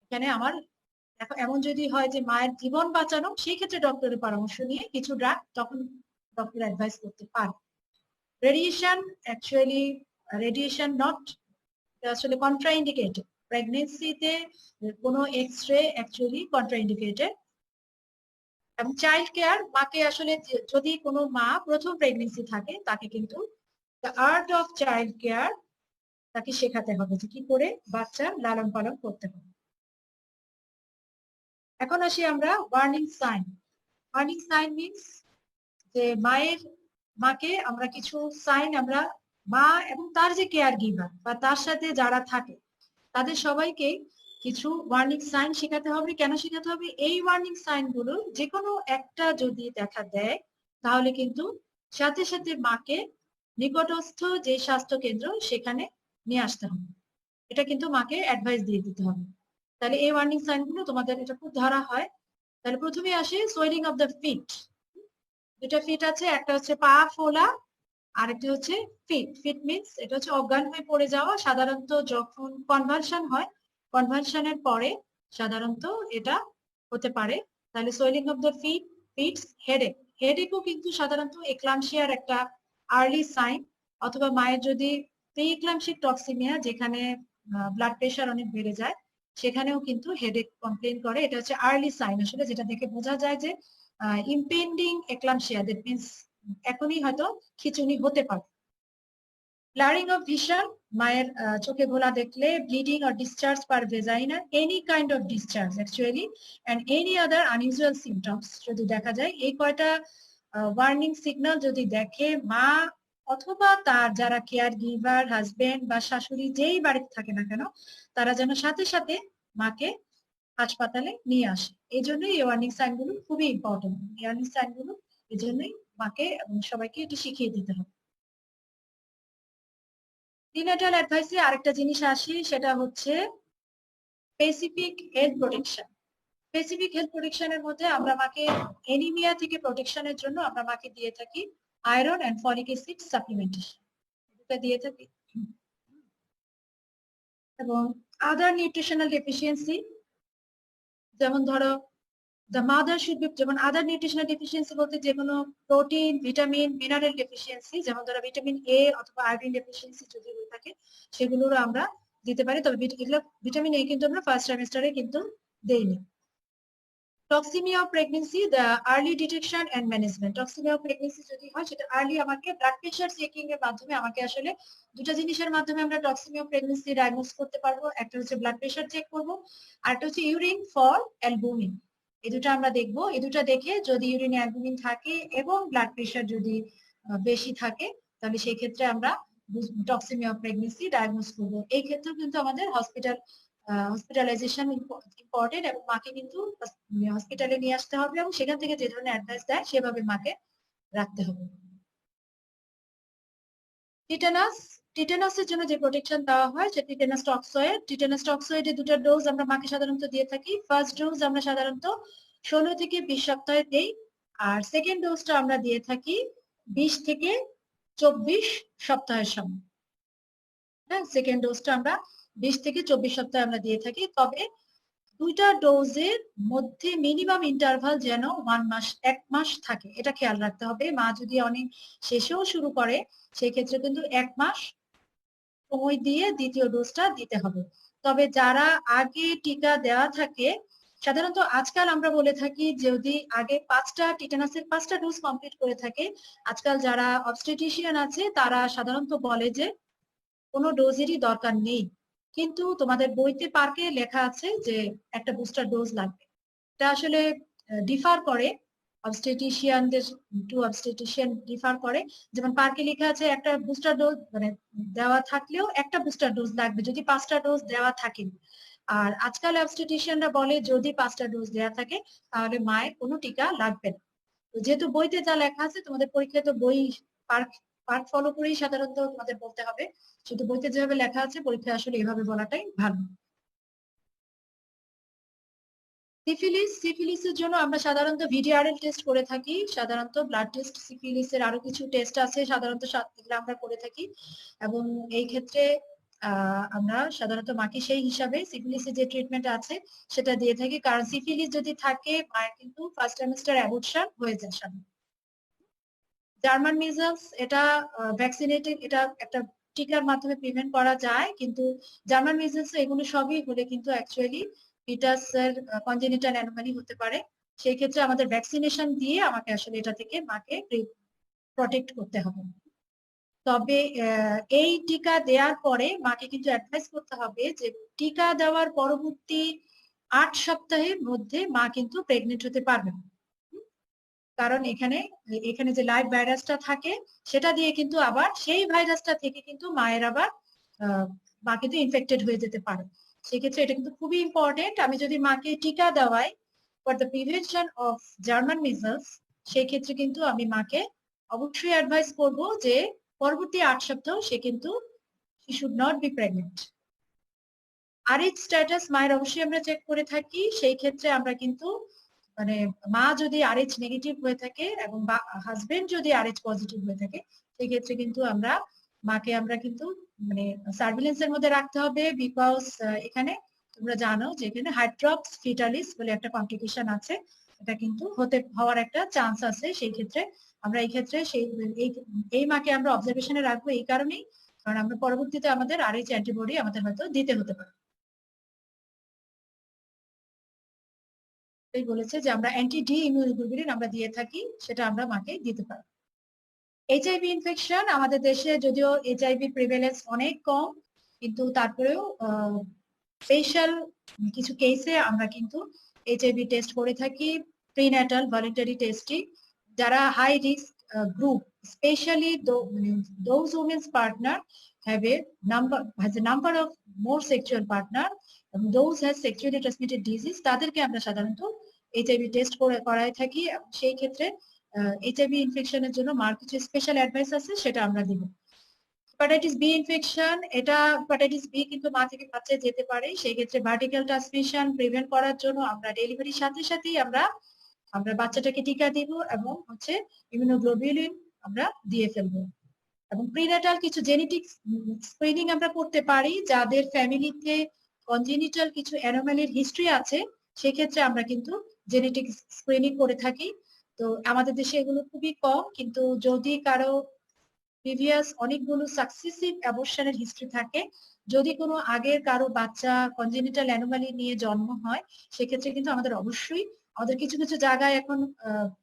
এখানে আমার এমন যদি হয় যে মায়ের জীবন বাঁচানো, সেই ক্ষেত্রে ডক্টরের পরামর্শ নিয়ে কিছু ড্রাগ তখন ডক্টর অ্যাডভাইস করতে পারে। রেডিয়েশন অ্যাকচুয়ালি রেডিয়েশন নট আসলে কন্ট্রাইন্ডিকেটেড, প্রেগনেন্সিতে কোনো এক্স-রে অ্যাকচুয়ালি কন্ট্রাইন্ডিকেটেড। এবং চাইল্ড কেয়ার, মাকে আসলে যদি কোনো মা প্রথম প্রেগনেন্সি থাকে তাকে কিন্তু the art of child care তাকে শেখাতে হবে যে কি করে বাচ্চার লালন পালন করতে হবে। এখন আসি আমরা warning sign. Warning sign means যে মাকে আমরা কিছু সাইন, আমরা মা এবং তার যে কেয়ার গিভার বা তার সাথে যারা থাকে তাদের সবাইকে কিছু ওয়ার্নিং সাইন শেখাতে হবে। কেন শেখাতে হবে? এই ওয়ার্নিং সাইন গুলো যে কোনো একটা যদি দেখা দেয় তাহলে কিন্তু সাথে সাথে মাকে নিকটস্থ যে স্বাস্থ্য কেন্দ্র সেখানে নিয়ে আসতে হবে। এটা কিন্তু মাকে অ্যাডভাইস দিয়ে দিতে হবে। তাহলে এই ওয়ার্নিং সাইন গুলো তোমাদের এটা খুব ধরা হয়। তাহলে প্রথমে আসে সোয়েলিং অফ দ্য ফিট। দুটা ফিট আছে, একটা হচ্ছে পা ফোলা আর একটা হচ্ছে ফিট। ফিট মিনস এটা হচ্ছে অজ্ঞান হয়ে পড়ে যাওয়া, সাধারণত যখন কনভার্সন হয়, কনভার্সনের পরে সাধারণত এটা হতে পারে। তাহলে swelling of the feet, fits, headache. হেডেকও কিন্তু সাধারণত এক্লাম্পসিয়ার একটা আর্লি সাইন, অথবা মায়ের যদি প্রি এক্লাম্পসিক টক্সিমিয়া, যেখানে ব্লাড প্রেশার অনেক বেড়ে যায়, সেখানেও কিন্তু হেডেক কমপ্লেন করে। এটা হচ্ছে আর্লি সাইন আসলে, যেটা দেখে বোঝা যায় যে ইম্পেন্ডিং এক্লাম্পসিয়া, দ্যাট মিনস এখনই হয়তো খিঁচুনি হতে পারে। ব্লারিং অফ ভিশন, মায়ের চোখে ঘোলা দেখলে, bleeding or discharge per vagina, any kind of discharge actually, and any other unusual symptoms যদি দেখা যায়, এই কয়টা ওয়ার্নিং সিগন্যাল যদি দেখে মা অথবা তার যারা কেয়ার গিভার, হাজবেন্ড বা শাশুড়ি যেই বাড়িতে থাকে না কেন, তারা যেন সাথে সাথে মাকে হাসপাতালে নিয়ে আসে। এই জন্যই এই ওয়ার্নিং সাইন গুলো খুবই ইম্পর্টেন্ট। এই ওয়ার্নিং সাইন গুলো এই জন্যই মাকে এবং সবাইকে এটি শিখিয়ে দিতে হবে। প্রিন্যাটাল অ্যাডভাইসে আরেকটা জিনিস আসি, সেটা হচ্ছে specific health protection. Specific health প্রোটেকশনের মধ্যে আমরা মাকে এনিমিয়া থেকে প্রোটেকশনের জন্য আমরা মাকে দিয়ে থাকি iron and folic acid supplementation, এটা দিয়ে থাকি। এবং আদার নিউট্রিশনাল ডেফিসিয়েন্সি, যেমন ধরো the mother should be, যেমন আদার নিউট্রিশনাল ডেফিসিয়েন্সি বলতে যে কোনো প্রোটিন, ভিটামিন, মিনারেল ডেফিসিয়েন্সি, যেমন ধরো ভিটামিন এ অথবা আয়োডিন ডেফিসিয়েন্সি যদি হয়ে থাকে সেগুলোরও আমরা দিতে পারি। তবে এগুলো ভিটামিন এ কিন্তু আমরা ফার্স্ট ট্রাইমেস্টারে কিন্তু দেইনি। Toxaemia of pregnancy, the early detection and management. Toxaemia of pregnancy যদি হয় সেটা আর্লি আমাকে ব্লাড প্রেশার চেকিং এর মাধ্যমে, আমাকে আসলে দুটা জিনিসের মাধ্যমে আমরা টক্সিমিয়া অফ প্রেগনেন্সি ডায়াগনোস করতে পারবো। একটা হচ্ছে ব্লাড প্রেশার চেক করবো, আর একটা হচ্ছে ইউরিন ফর অ্যালবুমিন। এই দুটো আমরা দেখবো। এই দুটো দেখে যদি ইউরিনে অ্যালবুমিন থাকে এবং ব্লাড প্রেশার যদি বেশি থাকে, তাহলে সেই ক্ষেত্রে আমরা টক্সিমিয়া অফ প্রেগনেন্সি ডায়াগনোস করবো। এই ক্ষেত্রেও কিন্তু আমাদের হসপিটালাইজেশন ইম্পর্টেন্ট, এবং মাকে কিন্তু হসপিটালে নিয়ে আসতে হবে এবং সেখান থেকে যে ধরনের অ্যাডভাইস দেয় সেভাবে মাকে রাখতে হবে। টিটানাস, টিটানাসের জন্য যে প্রোটেকশন দেওয়া হয় সে টিটানাস টক্সয়েড। টিটানাস টক্সয়েডের দুটো ডোজ আমরা মাকে সাধারণত দিয়ে থাকি। ফার্স্ট ডোজ আমরা সাধারণত 16 থেকে 20 সপ্তাহে দেই, আর সেকেন্ড ডোজটা আমরা দিয়ে থাকি 20 থেকে 24 সপ্তাহের সময়। হ্যাঁ, সেকেন্ড ডোজটা আমরা 20 থেকে 24 সপ্তাহে আমরা দিয়ে থাকি। তবে দুইটা ডোজের মধ্যে মিনিমাম ইন্টারভাল যেন 1 মাস থাকে, এটা খেয়াল রাখতে হবে। মা যদি অনেক শেষেও শুরু করে সেক্ষেত্রে কিন্তু 1 মাস সময় দিয়ে দ্বিতীয় ডোজটা দিতে হবে। তবে যারা আগে টিকা দেওয়া থাকে, সাধারণত আজকাল আমরা বলে থাকি যদি আগে 5টা টিটানাসের 5টা ডোজ কমপ্লিট করে থাকে, আজকাল যারা অবস্টেট্রিশিয়ান আছে তারা সাধারণত বলে যে কোনো ডোজেরই দরকার নেই, কিন্তু তোমাদের বইতে পার্কে লেখা আছে যে একটা বুস্টার ডোজ লাগবে। এটা আসলে ডিফার করে অবস্টেটিশিয়ানদের টু অবস্টেটিশিয়ান ডিফার করে। যেমন পার্কে লেখা আছে একটা বুস্টার ডোজ মানে দেওয়া থাকলেও একটা বুস্টার ডোজ লাগবে যদি 5টা ডোজ দেওয়া থাকে। আর আজকাল অবস্টেটিশিয়ানরা বলে যদি 5টা ডোজ দেওয়া থাকে তাহলে মায়ের কোনো টিকা লাগবে না। তো যেহেতু বইতে যা লেখা আছে, তোমাদের পরীক্ষায় তো বই পার্ক পার্ক ফলো করেই সাধারণত তোমাদের বলতে হবে। শুধু বইতে যেভাবে লেখা আছে পরীক্ষায় আসলে এভাবে বলাটাই ভালো। সিফিলিসের জন্য আমরা সাধারণত ভিডিআরএল টেস্ট করে থাকি, সাধারণত ব্লাড টেস্ট। সিফিলিসের আরো কিছু টেস্ট আছে সাধারণত এগুলো আমরা করে থাকি, এবং এই ক্ষেত্রে আমরা সাধারণত মাকে সেই হিসাবে সিফিলিসের যে ট্রিটমেন্ট আছে সেটা দিয়ে থাকি, কারণ সিফিলিস যদি থাকে মায়ের কিন্তু ফার্স্ট ট্রাইমেস্টার অ্যাবর্শন হয়ে যায় সাধারণত। জার্মান মিজলস এটা ভ্যাকসিনেটেড, এটা একটা টিকার মাধ্যমে প্রিভেন্ট করা যায়, কিন্তু জার্মান মিজলস এগুলো সবই হলে কিন্তু অ্যাকচুয়ালি ফিটাসের কনজেনিটাল অ্যানোমালি হতে পারে। সেই ক্ষেত্রে আমাদের ভ্যাকসিনেশন দিয়ে আমাকে আসলে এটা থেকে মাকে প্রটেক্ট করতে হবে। তবে এই টিকা দেওয়ার পরে মাকে কিন্তু অ্যাডভাইস করতে হবে যে টিকা দেওয়ার পরবর্তী 8 সপ্তাহের মধ্যে মা কিন্তু প্রেগনেন্ট হতে পারবে না, কারণ এখানে এখানে যে লাইভ ভাইরাসটা থাকে সেটা দিয়ে কিন্তু আবার সেই ভাইরাসটা থেকে কিন্তু মায়ের আবার মা কিন্তু ইনফেক্টেড হয়ে যেতে পারে। সেক্ষেত্রে এটা কিন্তু খুবই ইম্পর্টেন্ট। আমি যদি মাকে টিকা দেওয়াই for the prevention of German measles, সেই ক্ষেত্রে কিন্তু আমি মাকে অবশ্যই অ্যাডভাইস করব যে পরবর্তী 8 সপ্তাহ সে কিন্তু she should not be pregnant। Rh status মায়ের অবশ্যই আমরা চেক করে থাকি। সেই ক্ষেত্রে আমরা কিন্তু মানে মা যদি আরএইচ নেগেটিভ হয়ে থাকে এবং হাজবেন্ড যদি আরএইচ পজিটিভ হয়ে থাকে সেই ক্ষেত্রে কিন্তু মাকে আমরা কিন্তু মানে সার্ভিলেন্সের মধ্যে রাখতে হবে, বিকজ এখানে তোমরা জানো যে এখানে হাইড্রপস ফিটালিস বলে একটা কমপ্লিকেশন আছে, এটা কিন্তু হওয়ার একটা চান্স আছে। সেই ক্ষেত্রে আমরা এই ক্ষেত্রে এই মাকে আমরা অবজারভেশনে রাখবো এই কারণেই, কারণ আমরা পরবর্তীতে আমাদের আরএইচ অ্যান্টিবডি আমাদের হয়তো দিতে হতে পারে। বলেছে যে আমরা অ্যান্টি ডি ইমিউনোগ্লোবুলিন আমরা দিয়ে থাকি, সেটা আমরা মাকে দিতে পারি। এইচআইভি ইনফেকশন আমাদের দেশে যদিও এইচআইভি প্রিভ্যালেন্স অনেক কম, কিন্তু তারপরেও স্পেশাল কিছু কেসে আমরা কিন্তু এইচআইভি টেস্ট করে থাকি, প্রিন্যাটাল ভলেন্টারি টেস্টিং। যারা high risk group, specially those women's partner has a number of more sexual partner and those has sexually transmitted disease, তাদেরকে আমরা সাধারণত এইচআইভি টেস্ট করাই থাকি। সেই ক্ষেত্রে এইচআইভি ইনফেকশনের জন্য মার কিছু স্পেশাল অ্যাডভাইস আছে, সেটা আমরা দিব। হেপাটাইটিস বি ইনফেকশন, এটা হেপাটাইটিস বি কিন্তু মা থেকে বাচ্চায় যেতে পারে। সেই ক্ষেত্রে ভার্টিক্যাল ট্রান্সমিশন প্রিভেন্ট করার জন্য আমরা ডেলিভারির সাথে সাথেই আমরা বাচ্চাটাকে টিকা দিব এবং হচ্ছে ইমিউনোগ্লোবুলিন আমরা দিয়ে ফেলবো। এবং প্রিন্যাটাল কিছু জেনেটিক স্ক্রিনিং আমরা করতে পারি, যাদের ফ্যামিলিতে কনজেনিটাল কিছু অ্যানোমালির হিস্ট্রি আছে সেক্ষেত্রে আমরা কিন্তু জেনেটিক স্ক্রিনিং করে থাকি। তো আমাদের দেশে এগুলো খুবই কম, কিন্তু যদি কারো প্রিভিয়াস অনেকগুলো সাকসেসিভ অ্যাবর্শনের হিস্ট্রি থাকে, যদি কোনো আগের কারো বাচ্চা কনজেনিটাল অ্যানোমালি নিয়ে জন্ম হয় সেক্ষেত্রে কিন্তু আমাদের কিছু কিছু জায়গায় এখন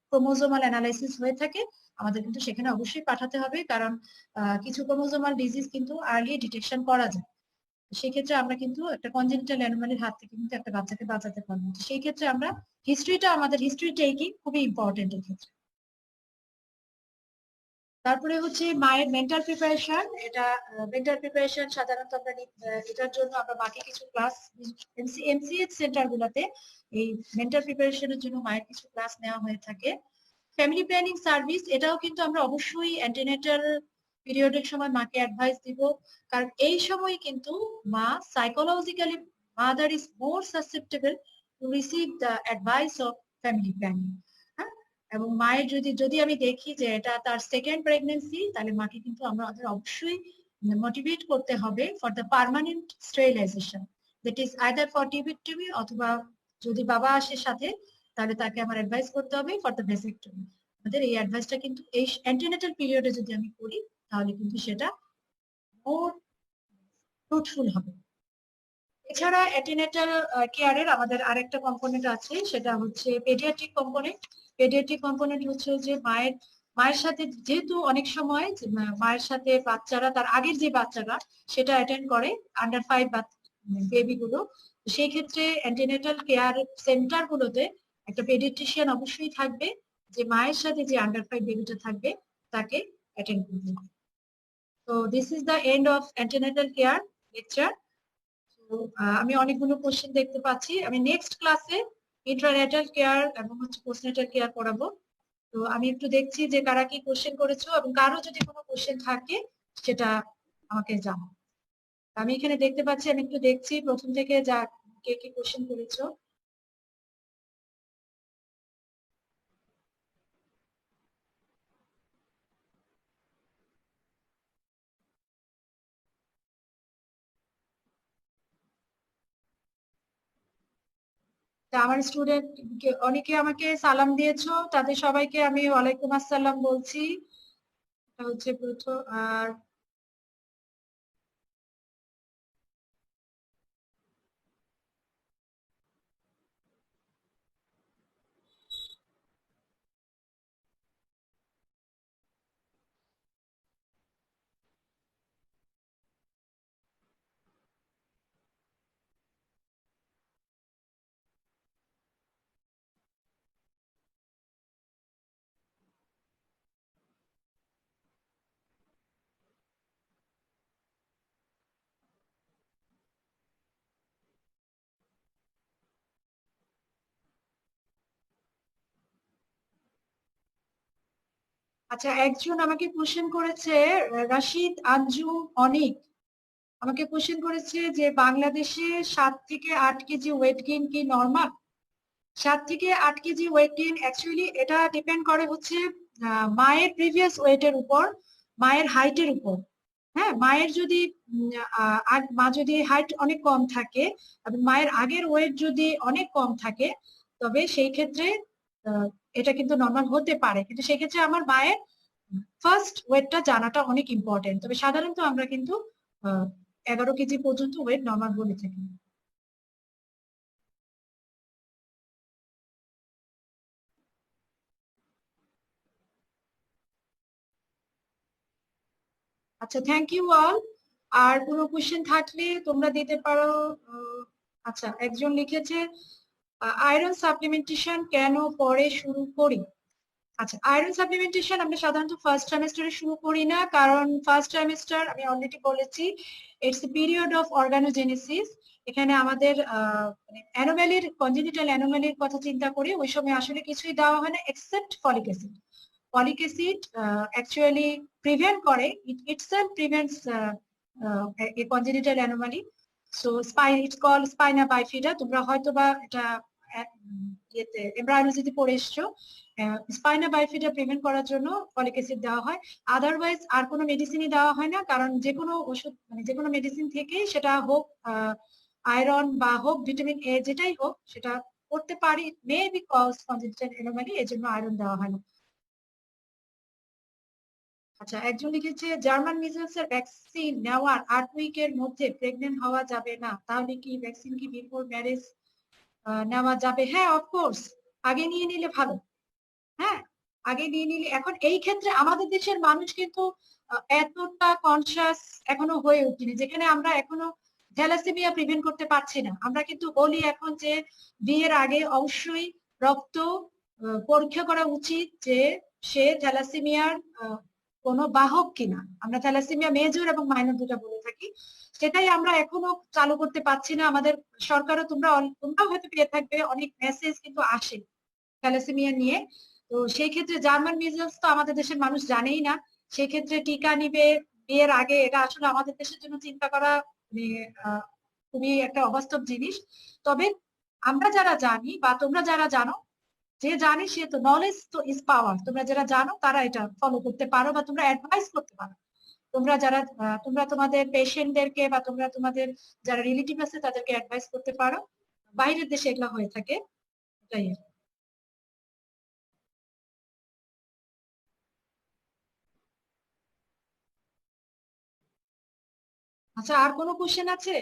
ক্রোমোজোমাল অ্যানালাইসিস হয়ে থাকে, আমাদের কিন্তু সেখানে অবশ্যই পাঠাতে হবে, কারণ কিছু ক্রোমোজোমাল ডিজিজ কিন্তু আর্লি ডিটেকশন করা যায়। সেক্ষেত্রে আমরা কিন্তু একটা কনজেনিটাল অ্যানোমালির হাত থেকে কিন্তু একটা বাচ্চাকে বাঁচাতে পারবো। সেই ক্ষেত্রে আমরা আমাদের হিস্ট্রি টেকিং খুবই ইম্পর্টেন্ট এই ক্ষেত্রে। তারপরে হচ্ছে মায়ের মেন্টাল প্রিপারেশন। এটা মেন্টাল প্রিপারেশন সাধারণত আমরা এটার জন্য আমরা বাকি কিছু ক্লাস এমসিএইচ সেন্টার গুলোতে এই মেন্টাল প্রিপারেশনের জন্য মায়ের কিছু ক্লাস নেওয়া হয়ে থাকে। ফ্যামিলি প্ল্যানিং সার্ভিস, এটাও কিন্তু আমরা অবশ্যই অ্যান্টিনেটাল পিরিয়ডের সময় মাকে অ্যাডভাইস দিব, কারণ এই সময় কিন্তু মা psychologically mother is more susceptible to receive the advice of family planning. এবং মায়ের যদি আমি দেখি যে এটা তার সেকেন্ড প্রেগনেন্সি, তাহলে মাকে কিন্তু আমাদের অবশ্যই মোটিভেট করতে হবে for the permanent sterilisation, that is either for tubectomy অথবা যদি বাবা আসে সাথে তাহলে তাকে আমার অ্যাডভাইস করতে হবে ফর দ্য ভেসেক্টমি। আমাদের এই অ্যাডভাইসটা কিন্তু এই অ্যান্টিনেটাল পিরিয়ডে যদি আমি করি তাহলে কিন্তু সেটা মোর ফ্রুটফুল হবে। এছাড়া অ্যান্টিনেটাল কেয়ারের আমাদের আরেকটা কম্পোনেন্ট আছে, সেটা হচ্ছে পেডিয়াট্রিক কম্পোনেন্ট। পেডিয়াট্রিক কম্পোনেন্ট হচ্ছে যে মায়ের মায়ের সাথে যেহেতু অনেক সময় মায়ের সাথে বাচ্চারা তার আগের যে বাচ্চারা সেটা অ্যাটেন্ড করে আন্ডার 5 বেবি গুলো, সেই ক্ষেত্রে অ্যান্টিনেটাল কেয়ার সেন্টার গুলোতে একটা পেডিয়াট্রিশিয়ান অবশ্যই থাকবে, যে মায়ের সাথে যে আন্ডার 5 বেবিটা থাকবে তাকে অ্যাটেন্ড করবে। তো this is the end of antenatal care lecture. আমি অনেকগুলো কোশ্চেন দেখতে পাচ্ছি। আমি নেক্সট ক্লাসে ইন্ট্রানেটাল কেয়ার এবং হচ্ছে পোস্টনেটাল কেয়ার করাবো। তো আমি একটু দেখছি যে কারা কি কোশ্চেন করেছো, এবং কারো যদি কোনো কোশ্চেন থাকে সেটা আমাকে জানাও। আমি এখানে দেখতে পাচ্ছি, আমি একটু দেখছি প্রথম থেকে যা কে কি কোশ্চেন করেছো। তা আমার স্টুডেন্ট অনেকে আমাকে সালাম দিয়েছো, তাদের সবাইকে আমি ওয়ালাইকুম আসসালাম বলছি। এটা হচ্ছে প্রথম। আর আচ্ছা, একজন আমাকে কোশ্চেন করেছে, রাশিদ আঞ্জুম অনিক আমাকে কোশ্চেন করেছে যে বাংলাদেশে 7 থেকে 8 কেজি ওয়েট গেইন কি নর্মাল? 7 থেকে 8 কেজি ওয়েট গেইন অ্যাকচুয়ালি এটা ডিপেন্ড করে হচ্ছে মায়ের প্রিভিয়াস ওয়েটের উপর, মায়ের হাইটের উপর। হ্যাঁ, মায়ের যদি মা যদি হাইট অনেক কম থাকে এবং মায়ের আগের ওয়েট যদি অনেক কম থাকে, তবে সেই ক্ষেত্রে আহ, এটা কিন্তু নর্মাল হতে পারে, কিন্তু সেই ক্ষেত্রে আমার মায়ের ফার্স্ট ওয়েটটা জানাটা অনেক ইম্পর্টেন্ট। তবে সাধারণত আমরা কিন্তু 11 কেজি পর্যন্ত ওয়েট নর্মাল বলে থাকি। আচ্ছা, থ্যাংক ইউ অল। আর কোনো কোশ্চেন থাকলে তোমরা দিতে পারো। আচ্ছা, একজন লিখেছে আয়রন সাপ্লিমেন্টেশন কেন পরে শুরু করি? আচ্ছা, আয়রন সাপ্লিমেন্টেশন আমরা সাধারণত ফার্স্ট ট্রাইমেস্টারে শুরু করি না, কারণ ফার্স্ট ট্রাইমেস্টার আমি অলরেডি বলেছি it's a period of organogenesis. এখানে আমাদের অ্যানোম্যালির কনজেনিটাল অ্যানোম্যালির কথা চিন্তা করি, ওই সময় আসলে কিছুই দেওয়া হয় না except folic acid. Folic acid actually prevent করে, it itself prevents a congenital anomaly. So it's call spina bifida. তোমরা হয়তো বা এটা ইয়েতে এমব্রায়োলজিতে পড়ে এসছো। স্পাইনা বাইফিডা প্রিভেন্ট করার জন্য ফলিক অ্যাসিড দেওয়া হয়। আদারওয়াইজ আর কোনো মেডিসিনই দেওয়া হয় না, কারণ যে কোনো ওষুধ মানে যে কোনো মেডিসিন থেকে সেটা হোক আয়রন বা হোক ভিটামিন এ যেটাই হোক সেটা করতে পারি may be cause congenital anomaly, এর জন্য আয়রন দেওয়া হয় না। আচ্ছা, একজন লিখেছে জার্মান মিজলস এর ভ্যাকসিন নেওয়ার 8 উইকের মধ্যে প্রেগনেন্ট হওয়া যাবে না, তাহলে কি ভ্যাকসিন কি বিফোর ম্যারেজ নেওয়া যাবে? হ্যাঁ, অফকোর্স, আগে নিয়ে নিলে ভালো। হ্যাঁ, আগে নিয়ে নিলে। এখন এই ক্ষেত্রে আমাদের দেশের মানুষ কিন্তু এতটা কনসিয়াস এখনো হয়ে উঠিনি, যেখানে আমরা এখনো থ্যালাসেমিয়া প্রিভেন্ট করতে পারছি না। আমরা কিন্তু বলি এখন যে বিয়ের আগে অবশ্যই রক্ত পরীক্ষা করা উচিত যে সে থ্যালাসেমিয়ার কোনো বাহক কিনা। আমরা থ্যালাসেমিয়া মেজর এবং মাইনর দুটা বলে থাকি, সেটাই আমরা এখনো চালু করতে পারছি না। আমাদের সরকারও, তোমরাও হয়তো পেয়ে থাকবে, অনেক মেসেজ কিন্তু আসে থ্যালাসেমিয়া নিয়ে। তো সেই ক্ষেত্রে জার্মান মিজলস তো আমাদের দেশের মানুষ জানেই না, সেই ক্ষেত্রে টিকা নিবে বিয়ের আগে, এটা আসলে আমাদের দেশের জন্য চিন্তা করা মানে খুবই একটা অবাস্তব জিনিস। তবে আমরা যারা জানি বা তোমরা যারা জানো, যে জানে সে তো, নলেজ তো ইজ পাওয়ার, তোমরা যারা জানো তারা এটা ফলো করতে পারো বা তোমরা অ্যাডভাইস করতে পারো। তোমরা যারা তোমরা তোমাদের পেশেন্টদেরকে বা তোমরা তোমাদের যারা রিলেটিভ আছে তাদেরকে অ্যাডভাইস করতে পারো। বাইরের দেশে এগুলা হয়ে থাকে, এটাই আর কি। আচ্ছা, আর কোনো কোশ্চেন আছে?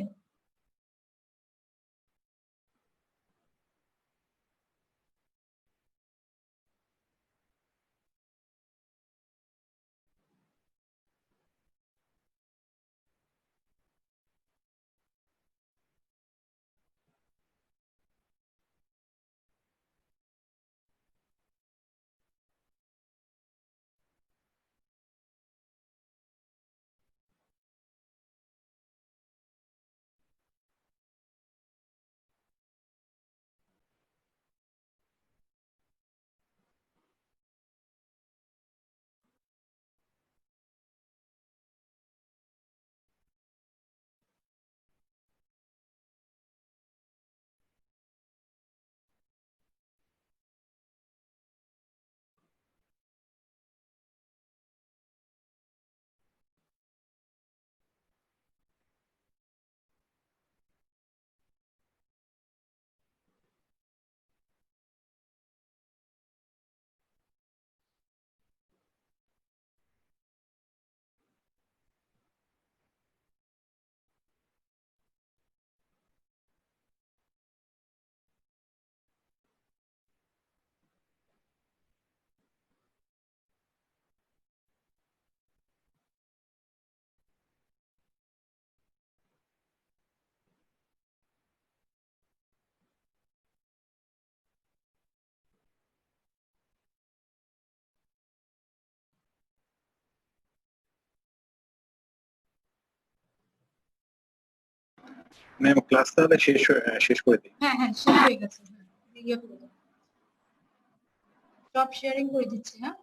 ম্যাম ক্লাস তাহলে শেষ করে দিই। হ্যাঁ হ্যাঁ শেষ হয়ে গেছে। হ্যাঁ, ইয়ে করে দাও। সব শেয়ারিং করে দিচ্ছি। হ্যাঁ